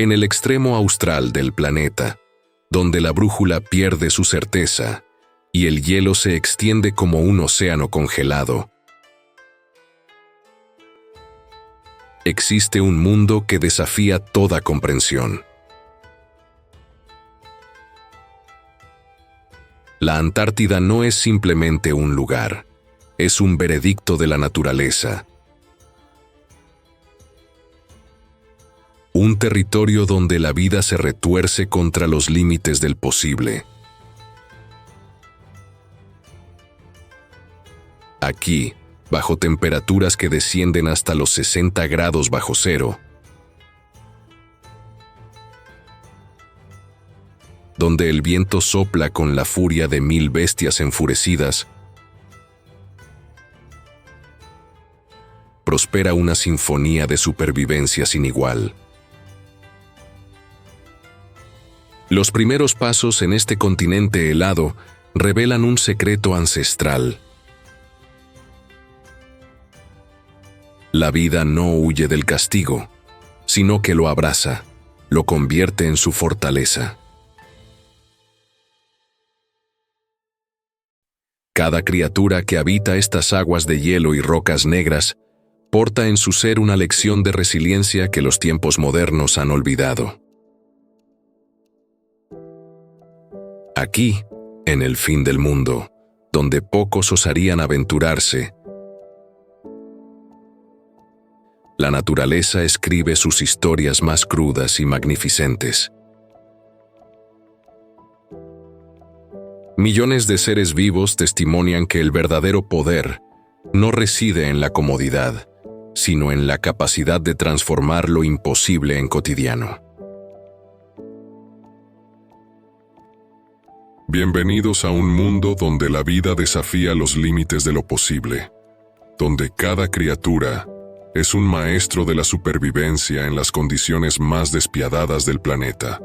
En el extremo austral del planeta, donde la brújula pierde su certeza y el hielo se extiende como un océano congelado, existe un mundo que desafía toda comprensión. La Antártida no es simplemente un lugar, es un veredicto de la naturaleza. Un territorio donde la vida se retuerce contra los límites del posible. Aquí, bajo temperaturas que descienden hasta los 60 grados bajo cero, donde el viento sopla con la furia de 1000 bestias enfurecidas, prospera una sinfonía de supervivencia sin igual. Los primeros pasos en este continente helado revelan un secreto ancestral. La vida no huye del castigo, sino que lo abraza, lo convierte en su fortaleza. Cada criatura que habita estas aguas de hielo y rocas negras porta en su ser una lección de resiliencia que los tiempos modernos han olvidado. Aquí, en el fin del mundo, donde pocos osarían aventurarse, la naturaleza escribe sus historias más crudas y magnificentes. Millones de seres vivos testimonian que el verdadero poder no reside en la comodidad, sino en la capacidad de transformar lo imposible en cotidiano. Bienvenidos a un mundo donde la vida desafía los límites de lo posible, donde cada criatura es un maestro de la supervivencia en las condiciones más despiadadas del planeta.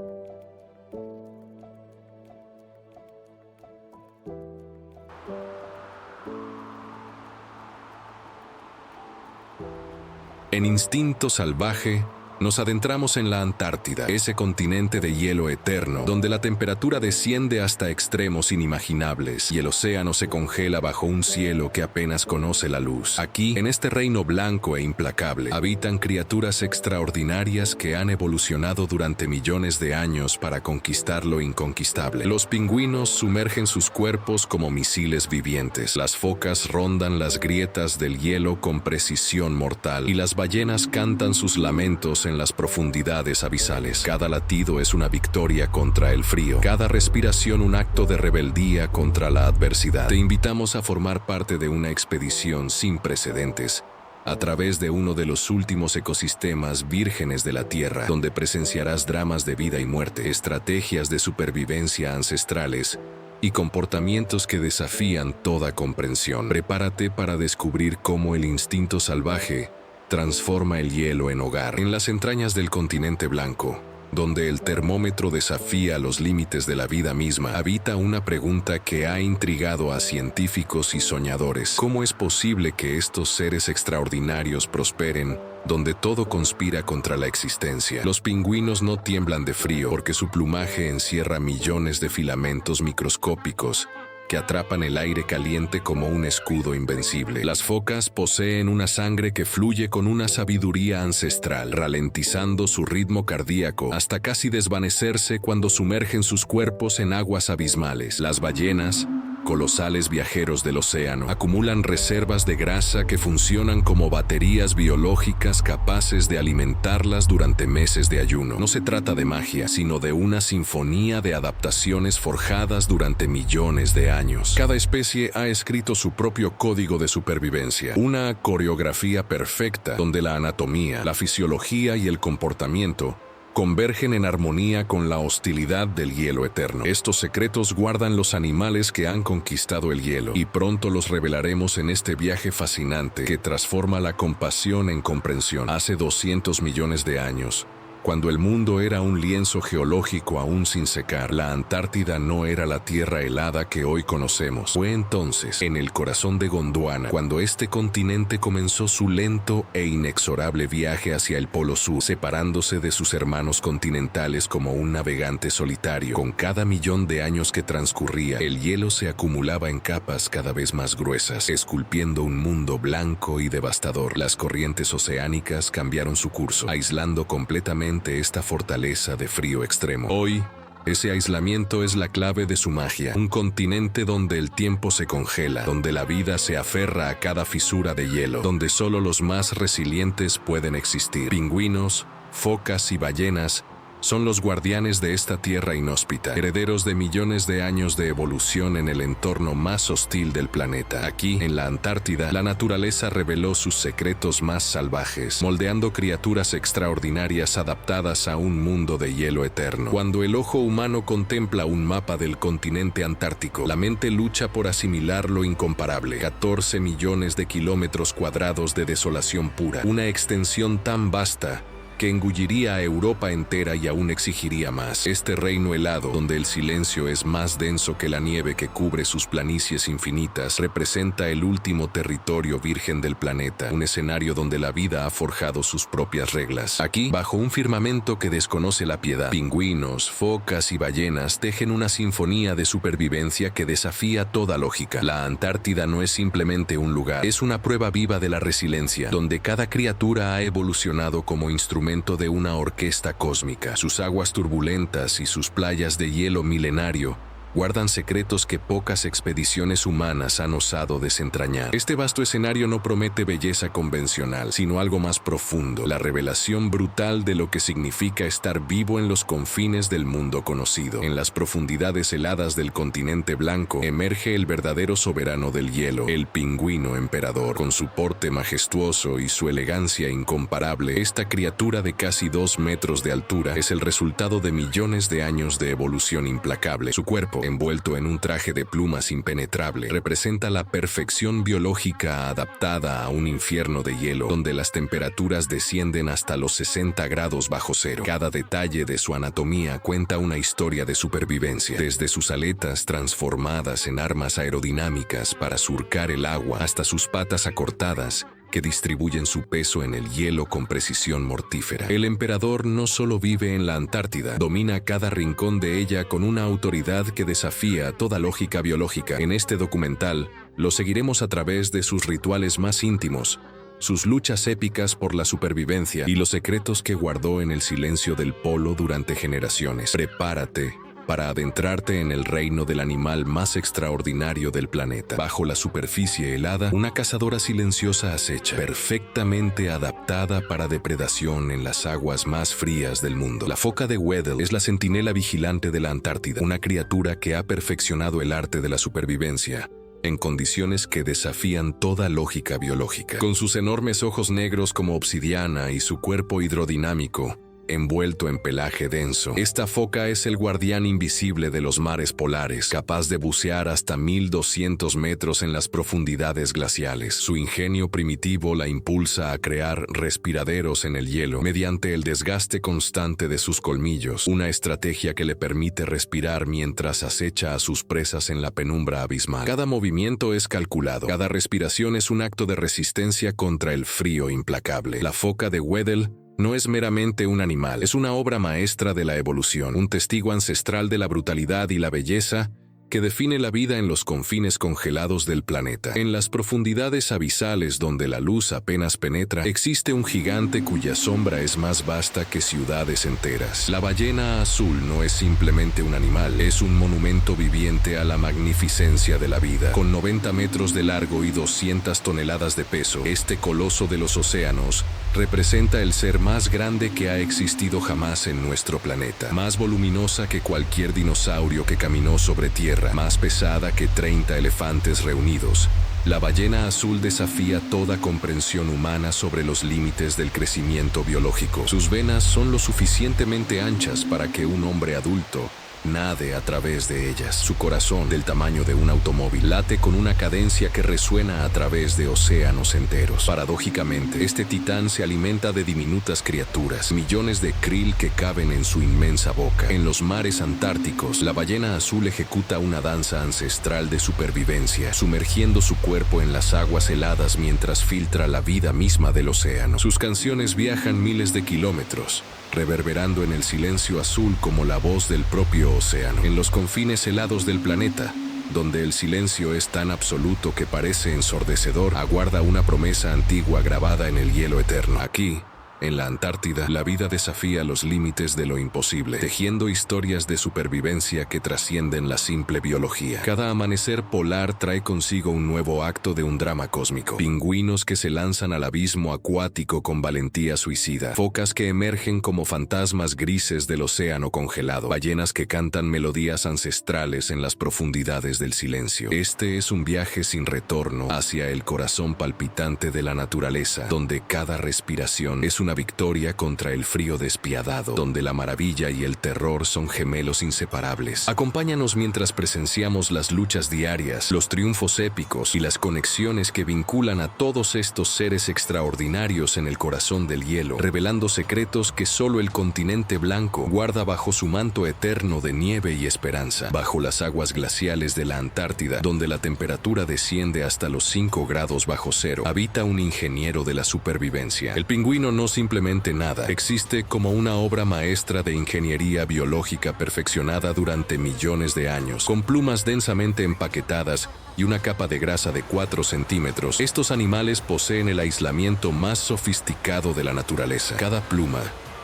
En Instinto Salvaje, nos adentramos en la Antártida, ese continente de hielo eterno, donde la temperatura desciende hasta extremos inimaginables y el océano se congela bajo un cielo que apenas conoce la luz. Aquí, en este reino blanco e implacable, habitan criaturas extraordinarias que han evolucionado durante millones de años para conquistar lo inconquistable. Los pingüinos sumergen sus cuerpos como misiles vivientes, las focas rondan las grietas del hielo con precisión mortal y las ballenas cantan sus lamentos en las profundidades abisales. Cada latido es una victoria contra el frío, cada respiración un acto de rebeldía contra la adversidad. Te invitamos a formar parte de una expedición sin precedentes, a través de uno de los últimos ecosistemas vírgenes de la Tierra, donde presenciarás dramas de vida y muerte, estrategias de supervivencia ancestrales y comportamientos que desafían toda comprensión. Prepárate para descubrir cómo el instinto salvaje transforma el hielo en hogar. En las entrañas del continente blanco, donde el termómetro desafía los límites de la vida misma, habita una pregunta que ha intrigado a científicos y soñadores. ¿Cómo es posible que estos seres extraordinarios prosperen donde todo conspira contra la existencia? Los pingüinos no tiemblan de frío porque su plumaje encierra millones de filamentos microscópicos que atrapan el aire caliente como un escudo invencible. Las focas poseen una sangre que fluye con una sabiduría ancestral, ralentizando su ritmo cardíaco hasta casi desvanecerse cuando sumergen sus cuerpos en aguas abismales. Las ballenas, colosales viajeros del océano, acumulan reservas de grasa que funcionan como baterías biológicas capaces de alimentarlas durante meses de ayuno. No se trata de magia, sino de una sinfonía de adaptaciones forjadas durante millones de años. Cada especie ha escrito su propio código de supervivencia, una coreografía perfecta donde la anatomía, la fisiología y el comportamiento convergen en armonía con la hostilidad del hielo eterno. Estos secretos guardan los animales que han conquistado el hielo, y pronto los revelaremos en este viaje fascinante que transforma la compasión en comprensión. Hace 200 millones de años, Cuando el mundo era un lienzo geológico aún sin secar, la Antártida no era la tierra helada que hoy conocemos. Fue entonces, en el corazón de Gondwana, cuando este continente comenzó su lento e inexorable viaje hacia el Polo Sur, separándose de sus hermanos continentales como un navegante solitario. Con cada millón de años que transcurría, el hielo se acumulaba en capas cada vez más gruesas, esculpiendo un mundo blanco y devastador. Las corrientes oceánicas cambiaron su curso, aislando completamente esta fortaleza de frío extremo. Hoy, ese aislamiento es la clave de su magia, un continente donde el tiempo se congela, donde la vida se aferra a cada fisura de hielo, donde solo los más resilientes pueden existir. Pingüinos, focas y ballenas son los guardianes de esta tierra inhóspita, herederos de millones de años de evolución en el entorno más hostil del planeta. Aquí, en la Antártida, la naturaleza reveló sus secretos más salvajes, moldeando criaturas extraordinarias adaptadas a un mundo de hielo eterno. Cuando el ojo humano contempla un mapa del continente antártico, la mente lucha por asimilar lo incomparable. 14 millones de kilómetros cuadrados de desolación pura, una extensión tan vasta que engulliría a Europa entera y aún exigiría más. Este reino helado, donde el silencio es más denso que la nieve que cubre sus planicies infinitas, representa el último territorio virgen del planeta, un escenario donde la vida ha forjado sus propias reglas. Aquí, bajo un firmamento que desconoce la piedad, pingüinos, focas y ballenas tejen una sinfonía de supervivencia que desafía toda lógica. La Antártida no es simplemente un lugar, es una prueba viva de la resiliencia, donde cada criatura ha evolucionado como instrumento de una orquesta cósmica. Sus aguas turbulentas y sus playas de hielo milenario guardan secretos que pocas expediciones humanas han osado desentrañar. Este vasto escenario no promete belleza convencional, sino algo más profundo, la revelación brutal de lo que significa estar vivo en los confines del mundo conocido. En las profundidades heladas del continente blanco, emerge el verdadero soberano del hielo, el pingüino emperador. Con su porte majestuoso y su elegancia incomparable, esta criatura de casi 2 metros de altura es el resultado de millones de años de evolución implacable. Su cuerpo, envuelto en un traje de plumas impenetrable, representa la perfección biológica adaptada a un infierno de hielo, donde las temperaturas descienden hasta los 60 grados bajo cero. Cada detalle de su anatomía cuenta una historia de supervivencia, desde sus aletas transformadas en armas aerodinámicas para surcar el agua, hasta sus patas acortadas, que distribuyen su peso en el hielo con precisión mortífera. El emperador no solo vive en la Antártida, domina cada rincón de ella con una autoridad que desafía toda lógica biológica. En este documental, lo seguiremos a través de sus rituales más íntimos, sus luchas épicas por la supervivencia y los secretos que guardó en el silencio del polo durante generaciones. Prepárate para adentrarte en el reino del animal más extraordinario del planeta. Bajo la superficie helada, una cazadora silenciosa acecha, perfectamente adaptada para depredación en las aguas más frías del mundo. La foca de Weddell es la centinela vigilante de la Antártida, una criatura que ha perfeccionado el arte de la supervivencia en condiciones que desafían toda lógica biológica. Con sus enormes ojos negros como obsidiana y su cuerpo hidrodinámico, envuelto en pelaje denso, esta foca es el guardián invisible de los mares polares, capaz de bucear hasta 1200 metros en las profundidades glaciales. Su ingenio primitivo la impulsa a crear respiraderos en el hielo mediante el desgaste constante de sus colmillos, una estrategia que le permite respirar mientras acecha a sus presas en la penumbra abismal. Cada movimiento es calculado, cada respiración es un acto de resistencia contra el frío implacable. La foca de Weddell no es meramente un animal, es una obra maestra de la evolución, un testigo ancestral de la brutalidad y la belleza que define la vida en los confines congelados del planeta. En las profundidades abisales donde la luz apenas penetra, existe un gigante cuya sombra es más vasta que ciudades enteras. La ballena azul no es simplemente un animal, es un monumento viviente a la magnificencia de la vida. Con 90 metros de largo y 200 toneladas de peso, este coloso de los océanos representa el ser más grande que ha existido jamás en nuestro planeta. Más voluminosa que cualquier dinosaurio que caminó sobre tierra, más pesada que 30 elefantes reunidos, la ballena azul desafía toda comprensión humana sobre los límites del crecimiento biológico. Sus venas son lo suficientemente anchas para que un hombre adulto nade a través de ellas. Su corazón, del tamaño de un automóvil, late con una cadencia que resuena a través de océanos enteros. Paradójicamente, este titán se alimenta de diminutas criaturas, millones de krill que caben en su inmensa boca. En los mares antárticos, la ballena azul ejecuta una danza ancestral de supervivencia, sumergiendo su cuerpo en las aguas heladas mientras filtra la vida misma del océano. Sus canciones viajan miles de kilómetros, reverberando en el silencio azul como la voz del propio océano. En los confines helados del planeta, donde el silencio es tan absoluto que parece ensordecedor, aguarda una promesa antigua grabada en el hielo eterno. Aquí, en la Antártida, la vida desafía los límites de lo imposible, tejiendo historias de supervivencia que trascienden la simple biología. Cada amanecer polar trae consigo un nuevo acto de un drama cósmico. Pingüinos que se lanzan al abismo acuático con valentía suicida, focas que emergen como fantasmas grises del océano congelado, ballenas que cantan melodías ancestrales en las profundidades del silencio. Este es un viaje sin retorno hacia el corazón palpitante de la naturaleza, donde cada respiración es una victoria contra el frío despiadado, donde la maravilla y el terror son gemelos inseparables. Acompáñanos mientras presenciamos las luchas diarias, los triunfos épicos y las conexiones que vinculan a todos estos seres extraordinarios en el corazón del hielo, revelando secretos que solo el continente blanco guarda bajo su manto eterno de nieve y esperanza. Bajo las aguas glaciales de la Antártida, donde la temperatura desciende hasta los 5 grados bajo cero, habita un ingeniero de la supervivencia. El pingüino no simplemente nada, existe como una obra maestra de ingeniería biológica perfeccionada durante millones de años. Con plumas densamente empaquetadas y una capa de grasa de 4 centímetros, estos animales poseen el aislamiento más sofisticado de la naturaleza. Cada pluma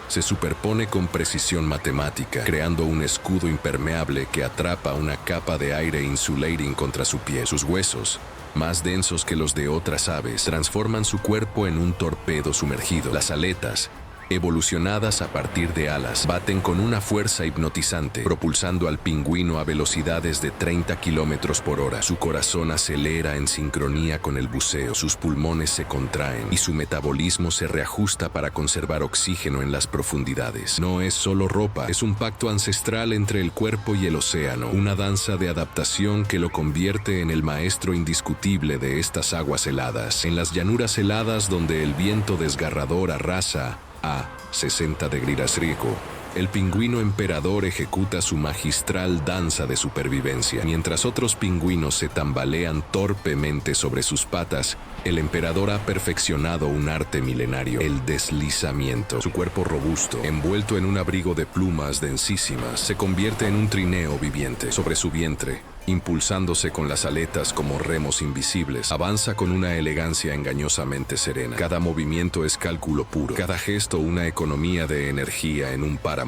se superpone con precisión matemática, creando un escudo impermeable que atrapa una capa de aire insulating contra su piel. Sus huesos, más densos que los de otras aves, transforman su cuerpo en un torpedo sumergido. Las aletas, evolucionadas a partir de alas, baten con una fuerza hipnotizante, propulsando al pingüino a velocidades de 30 kilómetros por hora. Su corazón acelera en sincronía con el buceo, sus pulmones se contraen y su metabolismo se reajusta para conservar oxígeno en las profundidades. No es solo ropa, es un pacto ancestral entre el cuerpo y el océano, una danza de adaptación que lo convierte en el maestro indiscutible de estas aguas heladas. En las llanuras heladas donde el viento desgarrador arrasa a 60 degrees rico, el pingüino emperador ejecuta su magistral danza de supervivencia. Mientras otros pingüinos se tambalean torpemente sobre sus patas, el emperador ha perfeccionado un arte milenario: el deslizamiento. Su cuerpo robusto, envuelto en un abrigo de plumas densísimas, se convierte en un trineo viviente. Sobre su vientre, impulsándose con las aletas como remos invisibles, avanza con una elegancia engañosamente serena. Cada movimiento es cálculo puro, cada gesto una economía de energía en un páramo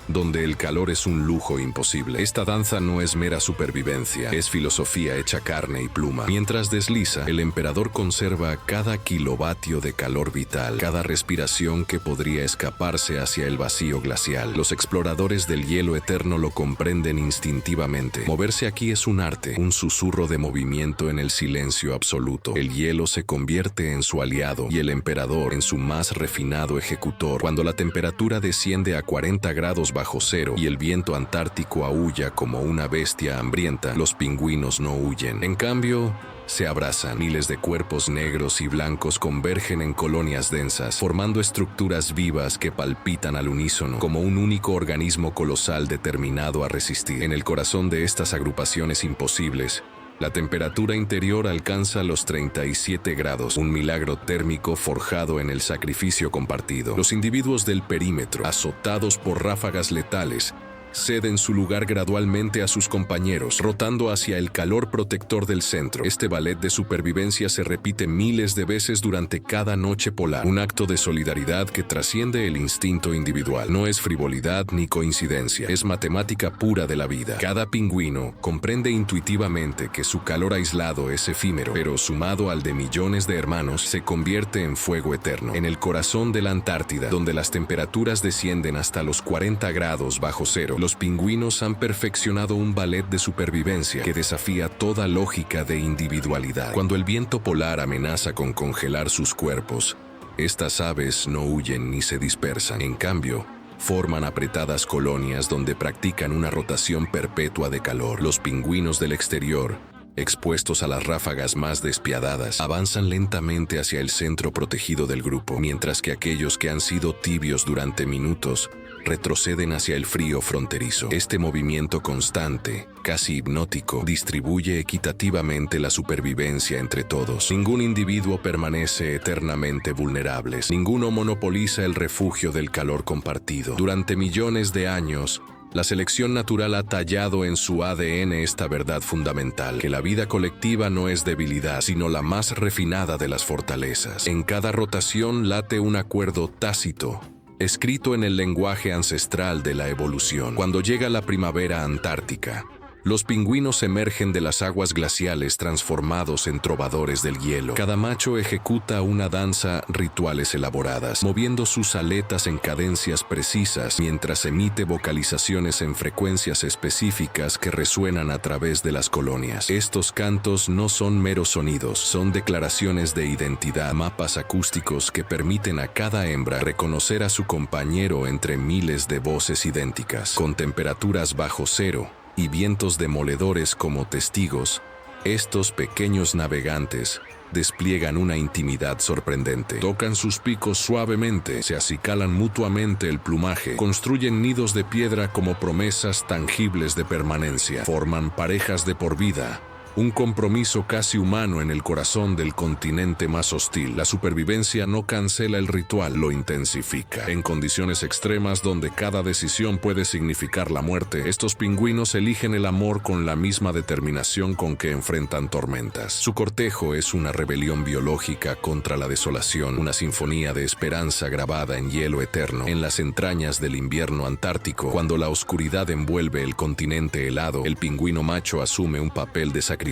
donde el calor es un lujo imposible. Esta danza no es mera supervivencia, es filosofía hecha carne y pluma. Mientras desliza, el emperador conserva cada kilovatio de calor vital, cada respiración que podría escaparse hacia el vacío glacial. Los exploradores del hielo eterno lo comprenden instintivamente. Moverse aquí es un arte, un susurro de movimiento en el silencio absoluto. El hielo se convierte en su aliado y el emperador en su más refinado ejecutor. Cuando la temperatura desciende a 40 grados bajo cero y el viento antártico aúlla como una bestia hambrienta, los pingüinos no huyen. En cambio, se abrazan. Miles de cuerpos negros y blancos convergen en colonias densas, formando estructuras vivas que palpitan al unísono, como un único organismo colosal determinado a resistir. En el corazón de estas agrupaciones imposibles, la temperatura interior alcanza los 37 grados, un milagro térmico forjado en el sacrificio compartido. Los individuos del perímetro, azotados por ráfagas letales, ceden su lugar gradualmente a sus compañeros, rotando hacia el calor protector del centro. Este ballet de supervivencia se repite miles de veces durante cada noche polar, un acto de solidaridad que trasciende el instinto individual. No es frivolidad ni coincidencia, es matemática pura de la vida. Cada pingüino comprende intuitivamente que su calor aislado es efímero, pero sumado al de millones de hermanos, se convierte en fuego eterno. En el corazón de la Antártida, donde las temperaturas descienden hasta los 40 grados bajo cero, los pingüinos han perfeccionado un ballet de supervivencia que desafía toda lógica de individualidad. Cuando el viento polar amenaza con congelar sus cuerpos, estas aves no huyen ni se dispersan. En cambio, forman apretadas colonias donde practican una rotación perpetua de calor. Los pingüinos del exterior, expuestos a las ráfagas más despiadadas, avanzan lentamente hacia el centro protegido del grupo, mientras que aquellos que han sido tibios durante minutos retroceden hacia el frío fronterizo. Este movimiento constante, casi hipnótico, distribuye equitativamente la supervivencia entre todos. Ningún individuo permanece eternamente vulnerable. Ninguno monopoliza el refugio del calor compartido. Durante millones de años, la selección natural ha tallado en su ADN esta verdad fundamental, que la vida colectiva no es debilidad, sino la más refinada de las fortalezas. En cada rotación late un acuerdo tácito, escrito en el lenguaje ancestral de la evolución. Cuando llega la primavera antártica, los pingüinos emergen de las aguas glaciales transformados en trovadores del hielo. Cada macho ejecuta una danza, rituales elaboradas, moviendo sus aletas en cadencias precisas mientras emite vocalizaciones en frecuencias específicas que resuenan a través de las colonias. Estos cantos no son meros sonidos, son declaraciones de identidad, mapas acústicos que permiten a cada hembra reconocer a su compañero entre miles de voces idénticas. Con temperaturas bajo cero y vientos demoledores como testigos, estos pequeños navegantes despliegan una intimidad sorprendente. Tocan sus picos suavemente, se acicalan mutuamente el plumaje, construyen nidos de piedra como promesas tangibles de permanencia, forman parejas de por vida, un compromiso casi humano en el corazón del continente más hostil. La supervivencia no cancela el ritual, lo intensifica. En condiciones extremas donde cada decisión puede significar la muerte, estos pingüinos eligen el amor con la misma determinación con que enfrentan tormentas. Su cortejo es una rebelión biológica contra la desolación, una sinfonía de esperanza grabada en hielo eterno. En las entrañas del invierno antártico, cuando la oscuridad envuelve el continente helado, el pingüino macho asume un papel de sacrificio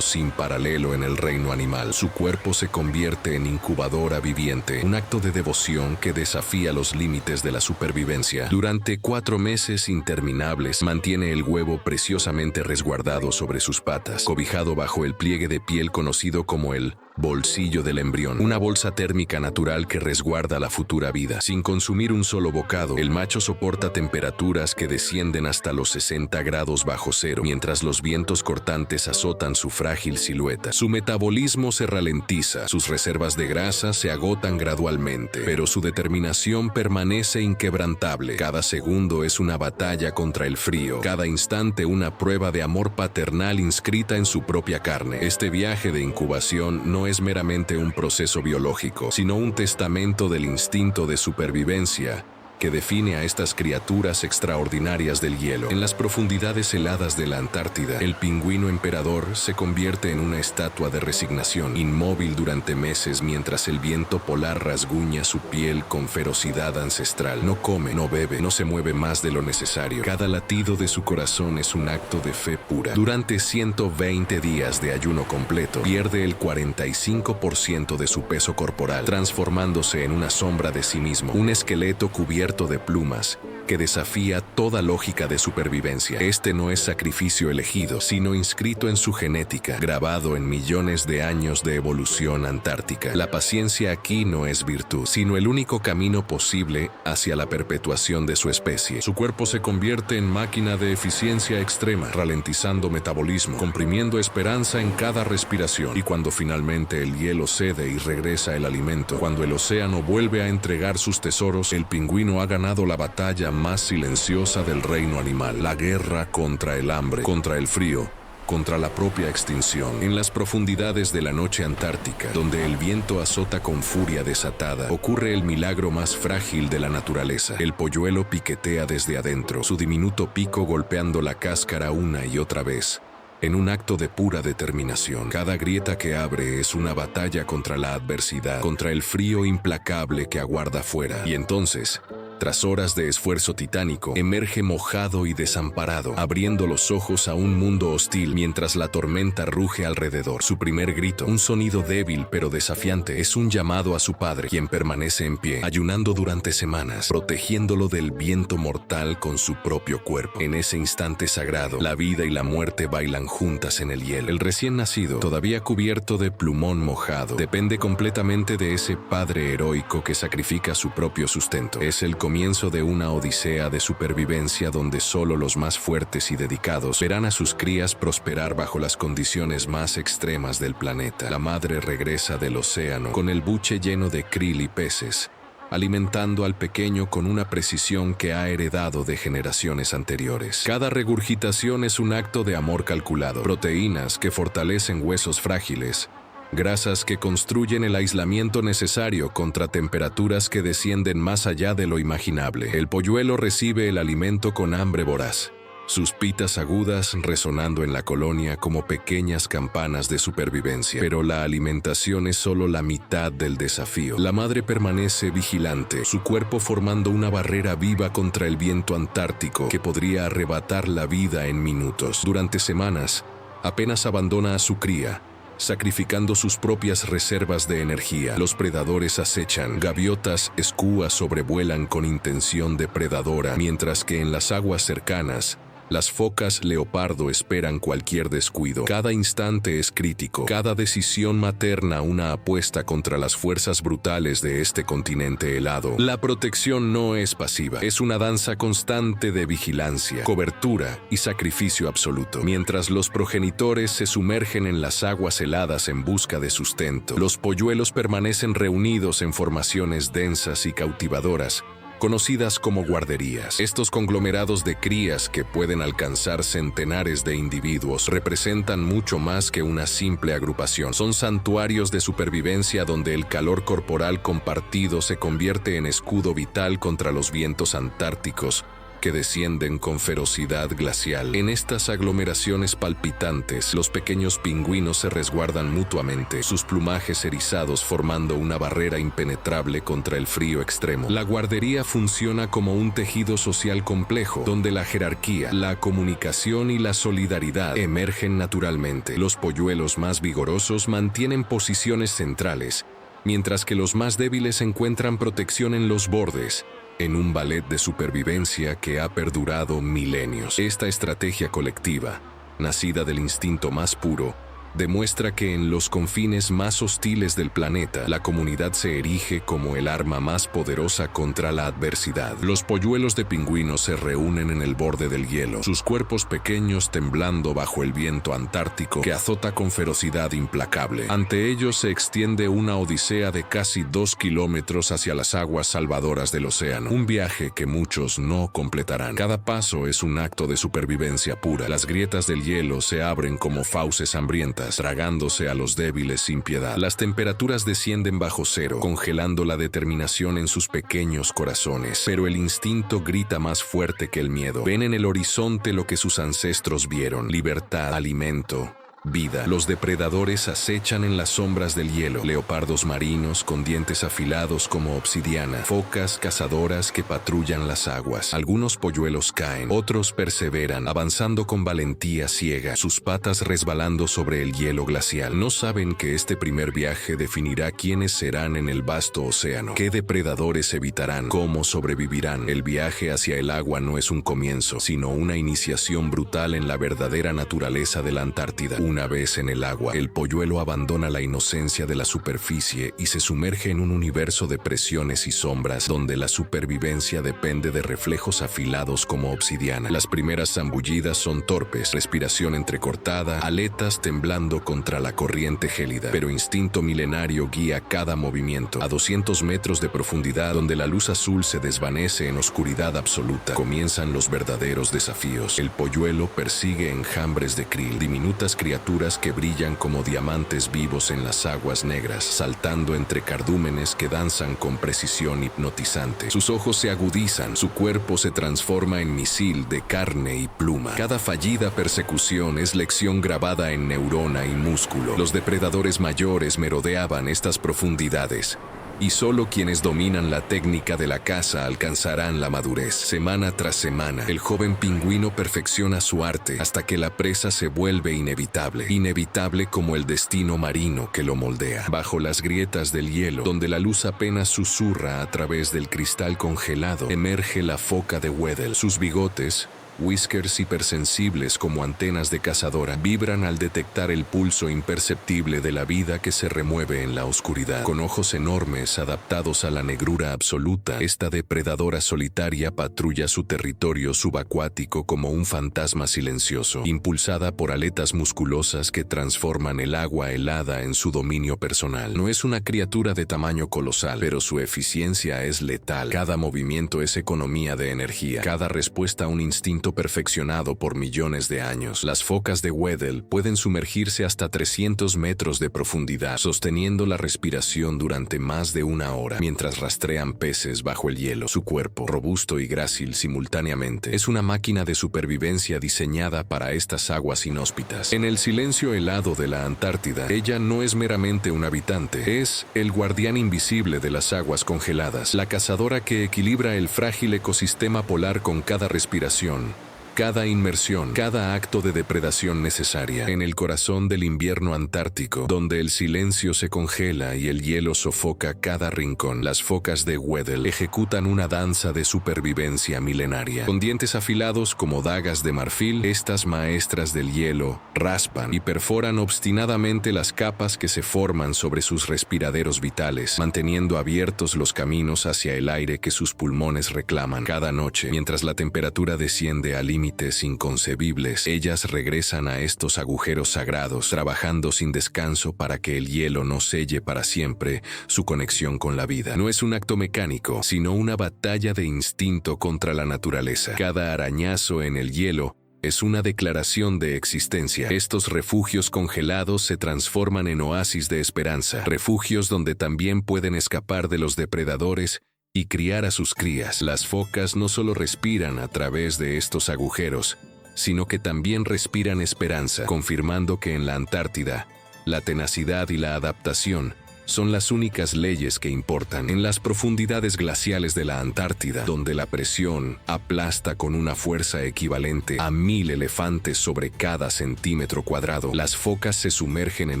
sin paralelo en el reino animal. Su cuerpo se convierte en incubadora viviente, un acto de devoción que desafía los límites de la supervivencia. Durante 4 meses interminables, mantiene el huevo preciosamente resguardado sobre sus patas, cobijado bajo el pliegue de piel conocido como el bolsillo del embrión, una bolsa térmica natural que resguarda la futura vida. Sin consumir un solo bocado, el macho soporta temperaturas que descienden hasta los 60 grados bajo cero, mientras los vientos cortantes azotan su frágil silueta. Su metabolismo se ralentiza, sus reservas de grasa se agotan gradualmente, pero su determinación permanece inquebrantable. Cada segundo es una batalla contra el frío, cada instante una prueba de amor paternal inscrita en su propia carne. Este viaje de incubación no es meramente un proceso biológico, sino un testamento del instinto de supervivencia que define a estas criaturas extraordinarias del hielo. En las profundidades heladas de la Antártida, el pingüino emperador se convierte en una estatua de resignación, inmóvil durante meses mientras el viento polar rasguña su piel con ferocidad ancestral. No come, no bebe, no se mueve más de lo necesario. Cada latido de su corazón es un acto de fe pura. Durante 120 días de ayuno completo, pierde el 45% de su peso corporal, transformándose en una sombra de sí mismo, un esqueleto cubierto de plumas que desafía toda lógica de supervivencia. Este no es sacrificio elegido, sino inscrito en su genética, grabado en millones de años de evolución antártica. La paciencia aquí no es virtud, sino el único camino posible hacia la perpetuación de su especie. Su cuerpo se convierte en máquina de eficiencia extrema, ralentizando metabolismo, comprimiendo esperanza en cada respiración. Y cuando finalmente el hielo cede y regresa el alimento, cuando el océano vuelve a entregar sus tesoros, el pingüino ha ganado la batalla más silenciosa del reino animal, la guerra contra el hambre, contra el frío, contra la propia extinción. En las profundidades de la noche antártica, donde el viento azota con furia desatada, ocurre el milagro más frágil de la naturaleza. El polluelo piquetea desde adentro, su diminuto pico golpeando la cáscara una y otra vez, en un acto de pura determinación. Cada grieta que abre es una batalla contra la adversidad, contra el frío implacable que aguarda fuera. Y entonces, tras horas de esfuerzo titánico, emerge mojado y desamparado, abriendo los ojos a un mundo hostil mientras la tormenta ruge alrededor. Su primer grito, un sonido débil pero desafiante, es un llamado a su padre, quien permanece en pie, ayunando durante semanas, protegiéndolo del viento mortal con su propio cuerpo. En ese instante sagrado, la vida y la muerte bailan juntas en el hielo. El recién nacido, todavía cubierto de plumón mojado, depende completamente de ese padre heroico que sacrifica su propio sustento. Es el comienzo de una odisea de supervivencia donde solo los más fuertes y dedicados verán a sus crías prosperar bajo las condiciones más extremas del planeta. La madre regresa del océano con el buche lleno de krill y peces, alimentando al pequeño con una precisión que ha heredado de generaciones anteriores. Cada regurgitación es un acto de amor calculado, proteínas que fortalecen huesos frágiles, grasas que construyen el aislamiento necesario contra temperaturas que descienden más allá de lo imaginable. El polluelo recibe el alimento con hambre voraz, sus pitas agudas resonando en la colonia como pequeñas campanas de supervivencia. Pero la alimentación es solo la mitad del desafío. La madre permanece vigilante, su cuerpo formando una barrera viva contra el viento antártico que podría arrebatar la vida en minutos. Durante semanas, apenas abandona a su cría, sacrificando sus propias reservas de energía. Los predadores acechan, gaviotas escúas sobrevuelan con intención depredadora, mientras que en las aguas cercanas, las focas leopardo esperan cualquier descuido. Cada instante es crítico, cada decisión materna una apuesta contra las fuerzas brutales de este continente helado. La protección no es pasiva, es una danza constante de vigilancia, cobertura y sacrificio absoluto. Mientras los progenitores se sumergen en las aguas heladas en busca de sustento, los polluelos permanecen reunidos en formaciones densas y cautivadoras, conocidas como guarderías. Estos conglomerados de crías que pueden alcanzar centenares de individuos representan mucho más que una simple agrupación. Son santuarios de supervivencia donde el calor corporal compartido se convierte en escudo vital contra los vientos antárticos que descienden con ferocidad glacial. En estas aglomeraciones palpitantes, los pequeños pingüinos se resguardan mutuamente, sus plumajes erizados formando una barrera impenetrable contra el frío extremo. La guardería funciona como un tejido social complejo, donde la jerarquía, la comunicación y la solidaridad emergen naturalmente. Los polluelos más vigorosos mantienen posiciones centrales, mientras que los más débiles encuentran protección en los bordes, en un ballet de supervivencia que ha perdurado milenios. Esta estrategia colectiva, nacida del instinto más puro, demuestra que en los confines más hostiles del planeta, la comunidad se erige como el arma más poderosa contra la adversidad. Los polluelos de pingüinos se reúnen en el borde del hielo, sus cuerpos pequeños temblando bajo el viento antártico que azota con ferocidad implacable. Ante ellos se extiende una odisea de casi 2 kilómetros hacia las aguas salvadoras del océano, un viaje que muchos no completarán. Cada paso es un acto de supervivencia pura. Las grietas del hielo se abren como fauces hambrientas, tragándose a los débiles sin piedad. Las temperaturas descienden bajo cero, congelando la determinación en sus pequeños corazones. Pero el instinto grita más fuerte que el miedo. Ven en el horizonte lo que sus ancestros vieron: libertad, alimento, vida. Los depredadores acechan en las sombras del hielo, leopardos marinos con dientes afilados como obsidiana, focas cazadoras que patrullan las aguas. Algunos polluelos caen, otros perseveran, avanzando con valentía ciega, sus patas resbalando sobre el hielo glacial. No saben que este primer viaje definirá quiénes serán en el vasto océano, qué depredadores evitarán, cómo sobrevivirán. El viaje hacia el agua no es un comienzo, sino una iniciación brutal en la verdadera naturaleza de la Antártida. Una vez en el agua, el polluelo abandona la inocencia de la superficie y se sumerge en un universo de presiones y sombras donde la supervivencia depende de reflejos afilados como obsidiana. Las primeras zambullidas son torpes, respiración entrecortada, aletas temblando contra la corriente gélida, pero instinto milenario guía cada movimiento. A 200 metros de profundidad, donde la luz azul se desvanece en oscuridad absoluta, comienzan los verdaderos desafíos. El polluelo persigue enjambres de krill, diminutas criaturas que brillan como diamantes vivos en las aguas negras, saltando entre cardúmenes que danzan con precisión hipnotizante. Sus ojos se agudizan, su cuerpo se transforma en misil de carne y pluma. Cada fallida persecución es lección grabada en neurona y músculo. Los depredadores mayores merodeaban estas profundidades, y solo quienes dominan la técnica de la caza alcanzarán la madurez. Semana tras semana, el joven pingüino perfecciona su arte hasta que la presa se vuelve inevitable. Inevitable como el destino marino que lo moldea. Bajo las grietas del hielo, donde la luz apenas susurra a través del cristal congelado, emerge la foca de Weddell. Sus bigotes, whiskers hipersensibles como antenas de cazadora, vibran al detectar el pulso imperceptible de la vida que se remueve en la oscuridad. Con ojos enormes adaptados a la negrura absoluta, esta depredadora solitaria patrulla su territorio subacuático como un fantasma silencioso, impulsada por aletas musculosas que transforman el agua helada en su dominio personal. No es una criatura de tamaño colosal, pero su eficiencia es letal. Cada movimiento es economía de energía, cada respuesta a un instinto perfeccionado por millones de años. Las focas de Weddell pueden sumergirse hasta 300 metros de profundidad, sosteniendo la respiración durante más de una hora, mientras rastrean peces bajo el hielo. Su cuerpo, robusto y grácil simultáneamente, es una máquina de supervivencia diseñada para estas aguas inhóspitas. En el silencio helado de la Antártida, ella no es meramente un habitante, es el guardián invisible de las aguas congeladas, la cazadora que equilibra el frágil ecosistema polar con cada respiración, cada inmersión, cada acto de depredación necesaria. En el corazón del invierno antártico, donde el silencio se congela y el hielo sofoca cada rincón, las focas de Weddell ejecutan una danza de supervivencia milenaria. Con dientes afilados como dagas de marfil, estas maestras del hielo raspan y perforan obstinadamente las capas que se forman sobre sus respiraderos vitales, manteniendo abiertos los caminos hacia el aire que sus pulmones reclaman. Cada noche, mientras la temperatura desciende al límites inconcebibles, ellas regresan a estos agujeros sagrados, trabajando sin descanso para que el hielo no selle para siempre su conexión con la vida. No es un acto mecánico, sino una batalla de instinto contra la naturaleza. Cada arañazo en el hielo es una declaración de existencia. Estos refugios congelados se transforman en oasis de esperanza, refugios donde también pueden escapar de los depredadores y criar a sus crías. Las focas no solo respiran a través de estos agujeros, sino que también respiran esperanza, confirmando que en la Antártida, la tenacidad y la adaptación son las únicas leyes que importan. En las profundidades glaciales de la Antártida, donde la presión aplasta con una fuerza equivalente a 1000 elefantes sobre cada centímetro cuadrado, las focas se sumergen en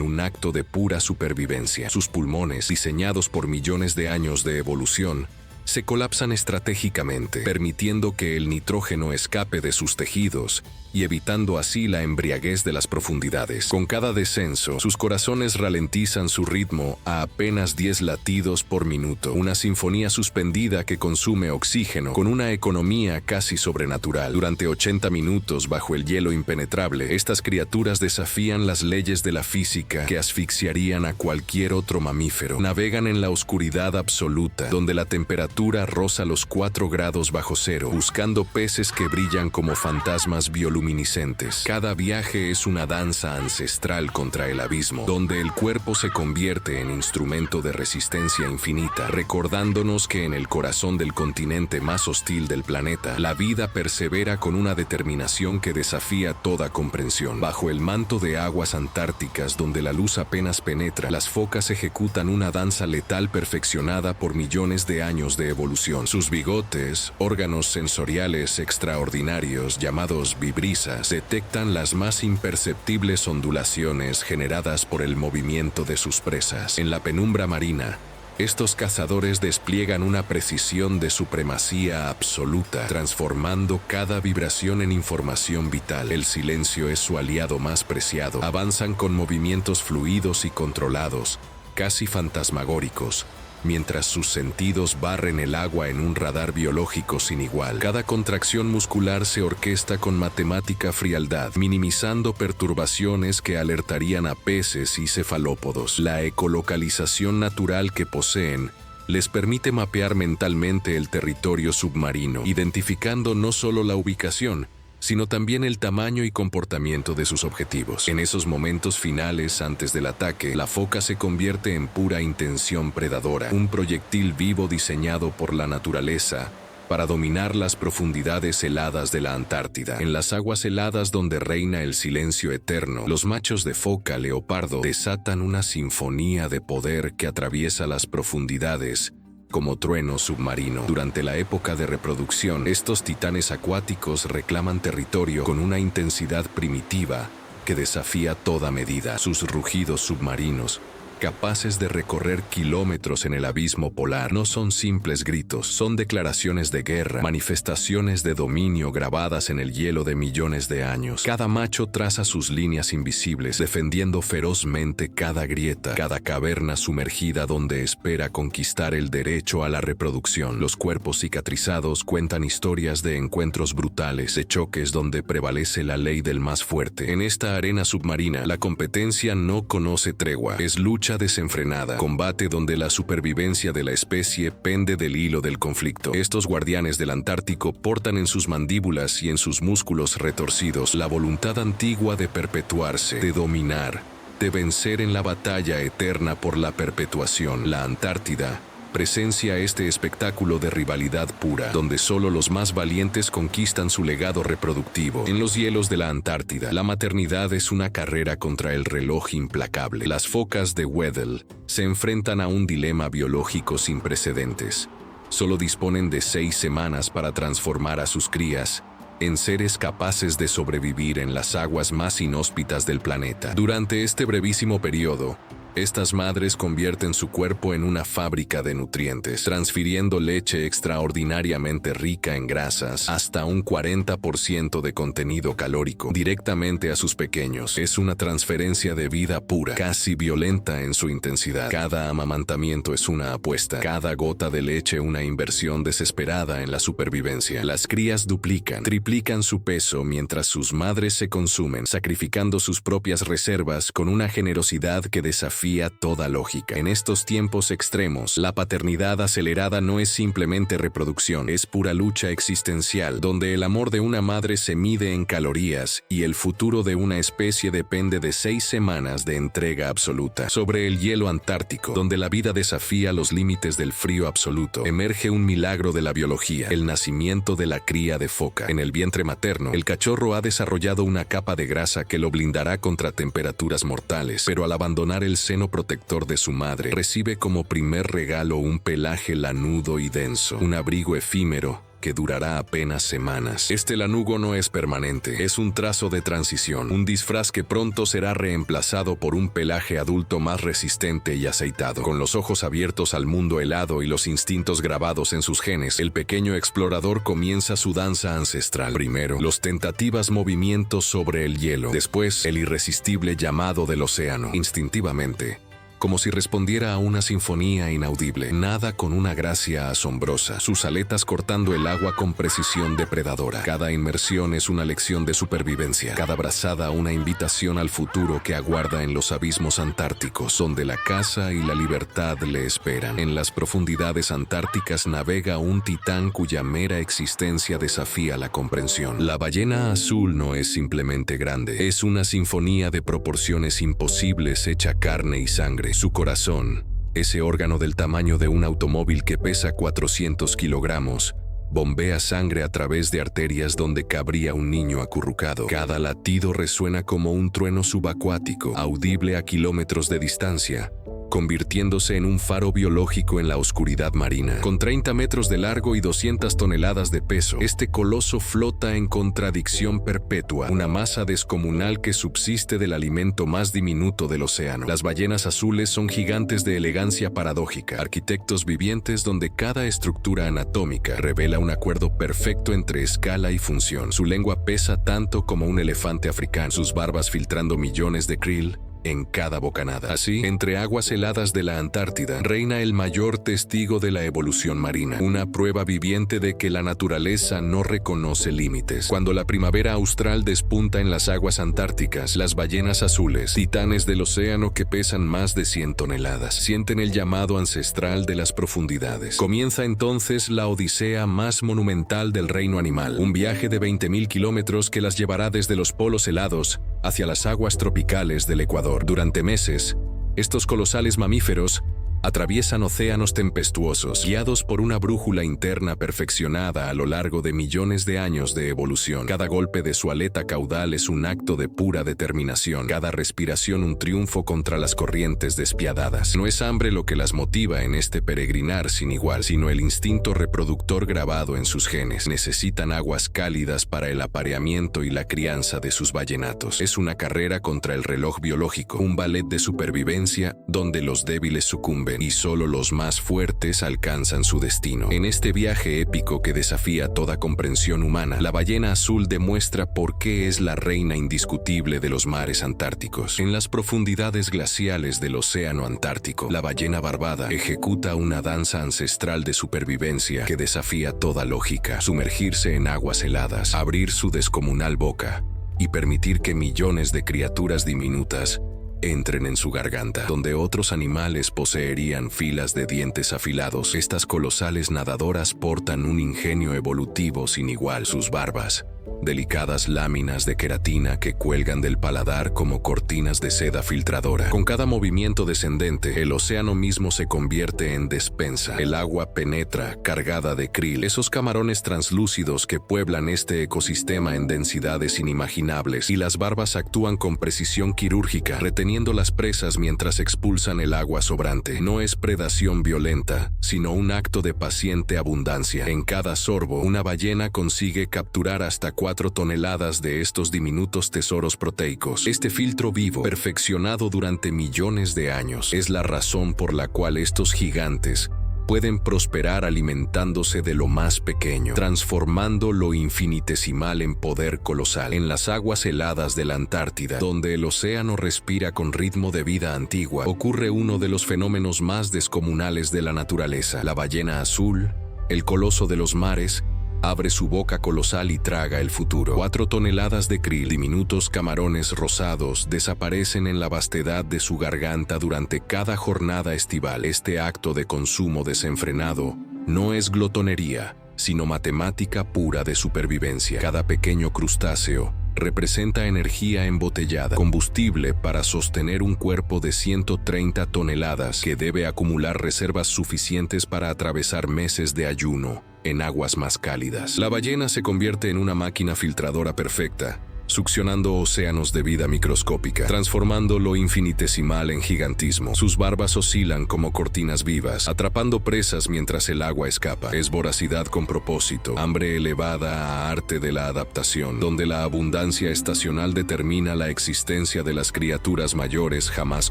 un acto de pura supervivencia. Sus pulmones, diseñados por millones de años de evolución, se colapsan estratégicamente, permitiendo que el nitrógeno escape de sus tejidos y evitando así la embriaguez de las profundidades. Con cada descenso, sus corazones ralentizan su ritmo a apenas 10 latidos por minuto, una sinfonía suspendida que consume oxígeno con una economía casi sobrenatural. Durante 80 minutos bajo el hielo impenetrable, estas criaturas desafían las leyes de la física que asfixiarían a cualquier otro mamífero. Navegan en la oscuridad absoluta, donde la temperatura roza los 4 grados bajo cero, buscando peces que brillan como fantasmas bioluminiscentes. Cada viaje es una danza ancestral contra el abismo, donde el cuerpo se convierte en instrumento de resistencia infinita, recordándonos que en el corazón del continente más hostil del planeta, la vida persevera con una determinación que desafía toda comprensión. Bajo el manto de aguas antárticas, donde la luz apenas penetra, las focas ejecutan una danza letal perfeccionada por millones de años de evolución. Sus bigotes, órganos sensoriales extraordinarios llamados vibrisas, detectan las más imperceptibles ondulaciones generadas por el movimiento de sus presas. En la penumbra marina, estos cazadores despliegan una precisión de supremacía absoluta, transformando cada vibración en información vital. El silencio es su aliado más preciado. Avanzan con movimientos fluidos y controlados, casi fantasmagóricos, mientras sus sentidos barren el agua en un radar biológico sin igual. Cada contracción muscular se orquesta con matemática frialdad, minimizando perturbaciones que alertarían a peces y cefalópodos. La ecolocalización natural que poseen les permite mapear mentalmente el territorio submarino, identificando no solo la ubicación, sino también el tamaño y comportamiento de sus objetivos. En esos momentos finales antes del ataque, la foca se convierte en pura intención predadora, un proyectil vivo diseñado por la naturaleza para dominar las profundidades heladas de la Antártida. En las aguas heladas donde reina el silencio eterno, los machos de foca leopardo desatan una sinfonía de poder que atraviesa las profundidades como trueno submarino. Durante la época de reproducción, estos titanes acuáticos reclaman territorio con una intensidad primitiva que desafía toda medida. Sus rugidos submarinos capaces de recorrer kilómetros en el abismo polar. No son simples gritos, son declaraciones de guerra, manifestaciones de dominio grabadas en el hielo de millones de años. Cada macho traza sus líneas invisibles, defendiendo ferozmente cada grieta, cada caverna sumergida donde espera conquistar el derecho a la reproducción. Los cuerpos cicatrizados cuentan historias de encuentros brutales, de choques donde prevalece la ley del más fuerte. En esta arena submarina, la competencia no conoce tregua. Es lucha desenfrenada, combate donde la supervivencia de la especie pende del hilo del conflicto. Estos guardianes del Antártico portan en sus mandíbulas y en sus músculos retorcidos la voluntad antigua de perpetuarse, de dominar, de vencer en la batalla eterna por la perpetuación. La Antártida presencia este espectáculo de rivalidad pura, donde solo los más valientes conquistan su legado reproductivo. En los hielos de la Antártida, la maternidad es una carrera contra el reloj implacable. Las focas de Weddell se enfrentan a un dilema biológico sin precedentes. Solo disponen de 6 semanas para transformar a sus crías en seres capaces de sobrevivir en las aguas más inhóspitas del planeta. Durante este brevísimo periodo, estas madres convierten su cuerpo en una fábrica de nutrientes, transfiriendo leche extraordinariamente rica en grasas, hasta un 40% de contenido calórico, directamente a sus pequeños. Es una transferencia de vida pura, casi violenta en su intensidad. Cada amamantamiento es una apuesta, cada gota de leche una inversión desesperada en la supervivencia. Las crías duplican, triplican su peso mientras sus madres se consumen, sacrificando sus propias reservas con una generosidad que desafía toda lógica. En estos tiempos extremos, la paternidad acelerada no es simplemente reproducción, es pura lucha existencial, donde el amor de una madre se mide en calorías y el futuro de una especie depende de 6 semanas de entrega absoluta. Sobre el hielo antártico, donde la vida desafía los límites del frío absoluto, emerge un milagro de la biología, el nacimiento de la cría de foca. En el vientre materno, el cachorro ha desarrollado una capa de grasa que lo blindará contra temperaturas mortales, pero al abandonar el seno protector de su madre, recibe como primer regalo un pelaje lanudo y denso, un abrigo efímero que durará apenas semanas. Este lanugo no es permanente, es un trazo de transición, un disfraz que pronto será reemplazado por un pelaje adulto más resistente y aceitado. Con los ojos abiertos al mundo helado y los instintos grabados en sus genes, el pequeño explorador comienza su danza ancestral. Primero, los tentativos movimientos sobre el hielo, después, el irresistible llamado del océano. Instintivamente, como si respondiera a una sinfonía inaudible, nada con una gracia asombrosa, sus aletas cortando el agua con precisión depredadora. Cada inmersión es una lección de supervivencia, cada brazada una invitación al futuro que aguarda en los abismos antárticos, donde la caza y la libertad le esperan. En las profundidades antárticas navega un titán cuya mera existencia desafía la comprensión. La ballena azul no es simplemente grande, es una sinfonía de proporciones imposibles hecha carne y sangre. Su corazón, ese órgano del tamaño de un automóvil que pesa 400 kilogramos, bombea sangre a través de arterias donde cabría un niño acurrucado. Cada latido resuena como un trueno subacuático, audible a kilómetros de distancia, convirtiéndose en un faro biológico en la oscuridad marina. Con 30 metros de largo y 200 toneladas de peso, este coloso flota en contradicción perpetua, una masa descomunal que subsiste del alimento más diminuto del océano. Las ballenas azules son gigantes de elegancia paradójica, arquitectos vivientes donde cada estructura anatómica revela un acuerdo perfecto entre escala y función. Su lengua pesa tanto como un elefante africano, sus barbas filtrando millones de krill en cada bocanada. Así, entre aguas heladas de la Antártida, reina el mayor testigo de la evolución marina, una prueba viviente de que la naturaleza no reconoce límites. Cuando la primavera austral despunta en las aguas antárticas, las ballenas azules, titanes del océano que pesan más de 100 toneladas, sienten el llamado ancestral de las profundidades. Comienza entonces la odisea más monumental del reino animal, un viaje de 20.000 kilómetros que las llevará desde los polos helados hacia las aguas tropicales del Ecuador. Durante meses, estos colosales mamíferos Atraviesan océanos tempestuosos, guiados por una brújula interna perfeccionada a lo largo de millones de años de evolución. Cada golpe de su aleta caudal es un acto de pura determinación, cada respiración un triunfo contra las corrientes despiadadas. No es hambre lo que las motiva en este peregrinar sin igual, sino el instinto reproductor grabado en sus genes. Necesitan aguas cálidas para el apareamiento y la crianza de sus vallenatos. Es una carrera contra el reloj biológico, un ballet de supervivencia donde los débiles sucumben y solo los más fuertes alcanzan su destino. En este viaje épico que desafía toda comprensión humana, la ballena azul demuestra por qué es la reina indiscutible de los mares antárticos. En las profundidades glaciales del océano Antártico, la ballena barbada ejecuta una danza ancestral de supervivencia que desafía toda lógica. Sumergirse en aguas heladas, abrir su descomunal boca y permitir que millones de criaturas diminutas entren en su garganta, donde otros animales poseerían filas de dientes afilados. Estas colosales nadadoras portan un ingenio evolutivo sin igual. Sus barbas, delicadas láminas de queratina que cuelgan del paladar como cortinas de seda filtradora. Con cada movimiento descendente, el océano mismo se convierte en despensa. El agua penetra, cargada de krill, esos camarones translúcidos que pueblan este ecosistema en densidades inimaginables, y las barbas actúan con precisión quirúrgica, reteniendo las presas mientras expulsan el agua sobrante. No es predación violenta, sino un acto de paciente abundancia. En cada sorbo, una ballena consigue capturar hasta 4 toneladas de estos diminutos tesoros proteicos. Este filtro vivo, perfeccionado durante millones de años, es la razón por la cual estos gigantes pueden prosperar alimentándose de lo más pequeño, transformando lo infinitesimal en poder colosal. En las aguas heladas de la Antártida, donde el océano respira con ritmo de vida antigua, ocurre uno de los fenómenos más descomunales de la naturaleza. La ballena azul, el coloso de los mares, abre su boca colosal y traga el futuro. 4 toneladas de krill, diminutos camarones rosados, desaparecen en la vastedad de su garganta durante cada jornada estival. Este acto de consumo desenfrenado no es glotonería, sino matemática pura de supervivencia. Cada pequeño crustáceo representa energía embotellada, combustible para sostener un cuerpo de 130 toneladas que debe acumular reservas suficientes para atravesar meses de ayuno en aguas más cálidas. La ballena se convierte en una máquina filtradora perfecta, succionando océanos de vida microscópica, transformando lo infinitesimal en gigantismo. Sus barbas oscilan como cortinas vivas, atrapando presas mientras el agua escapa. Es voracidad con propósito, hambre elevada a arte de la adaptación, donde la abundancia estacional determina la existencia de las criaturas mayores jamás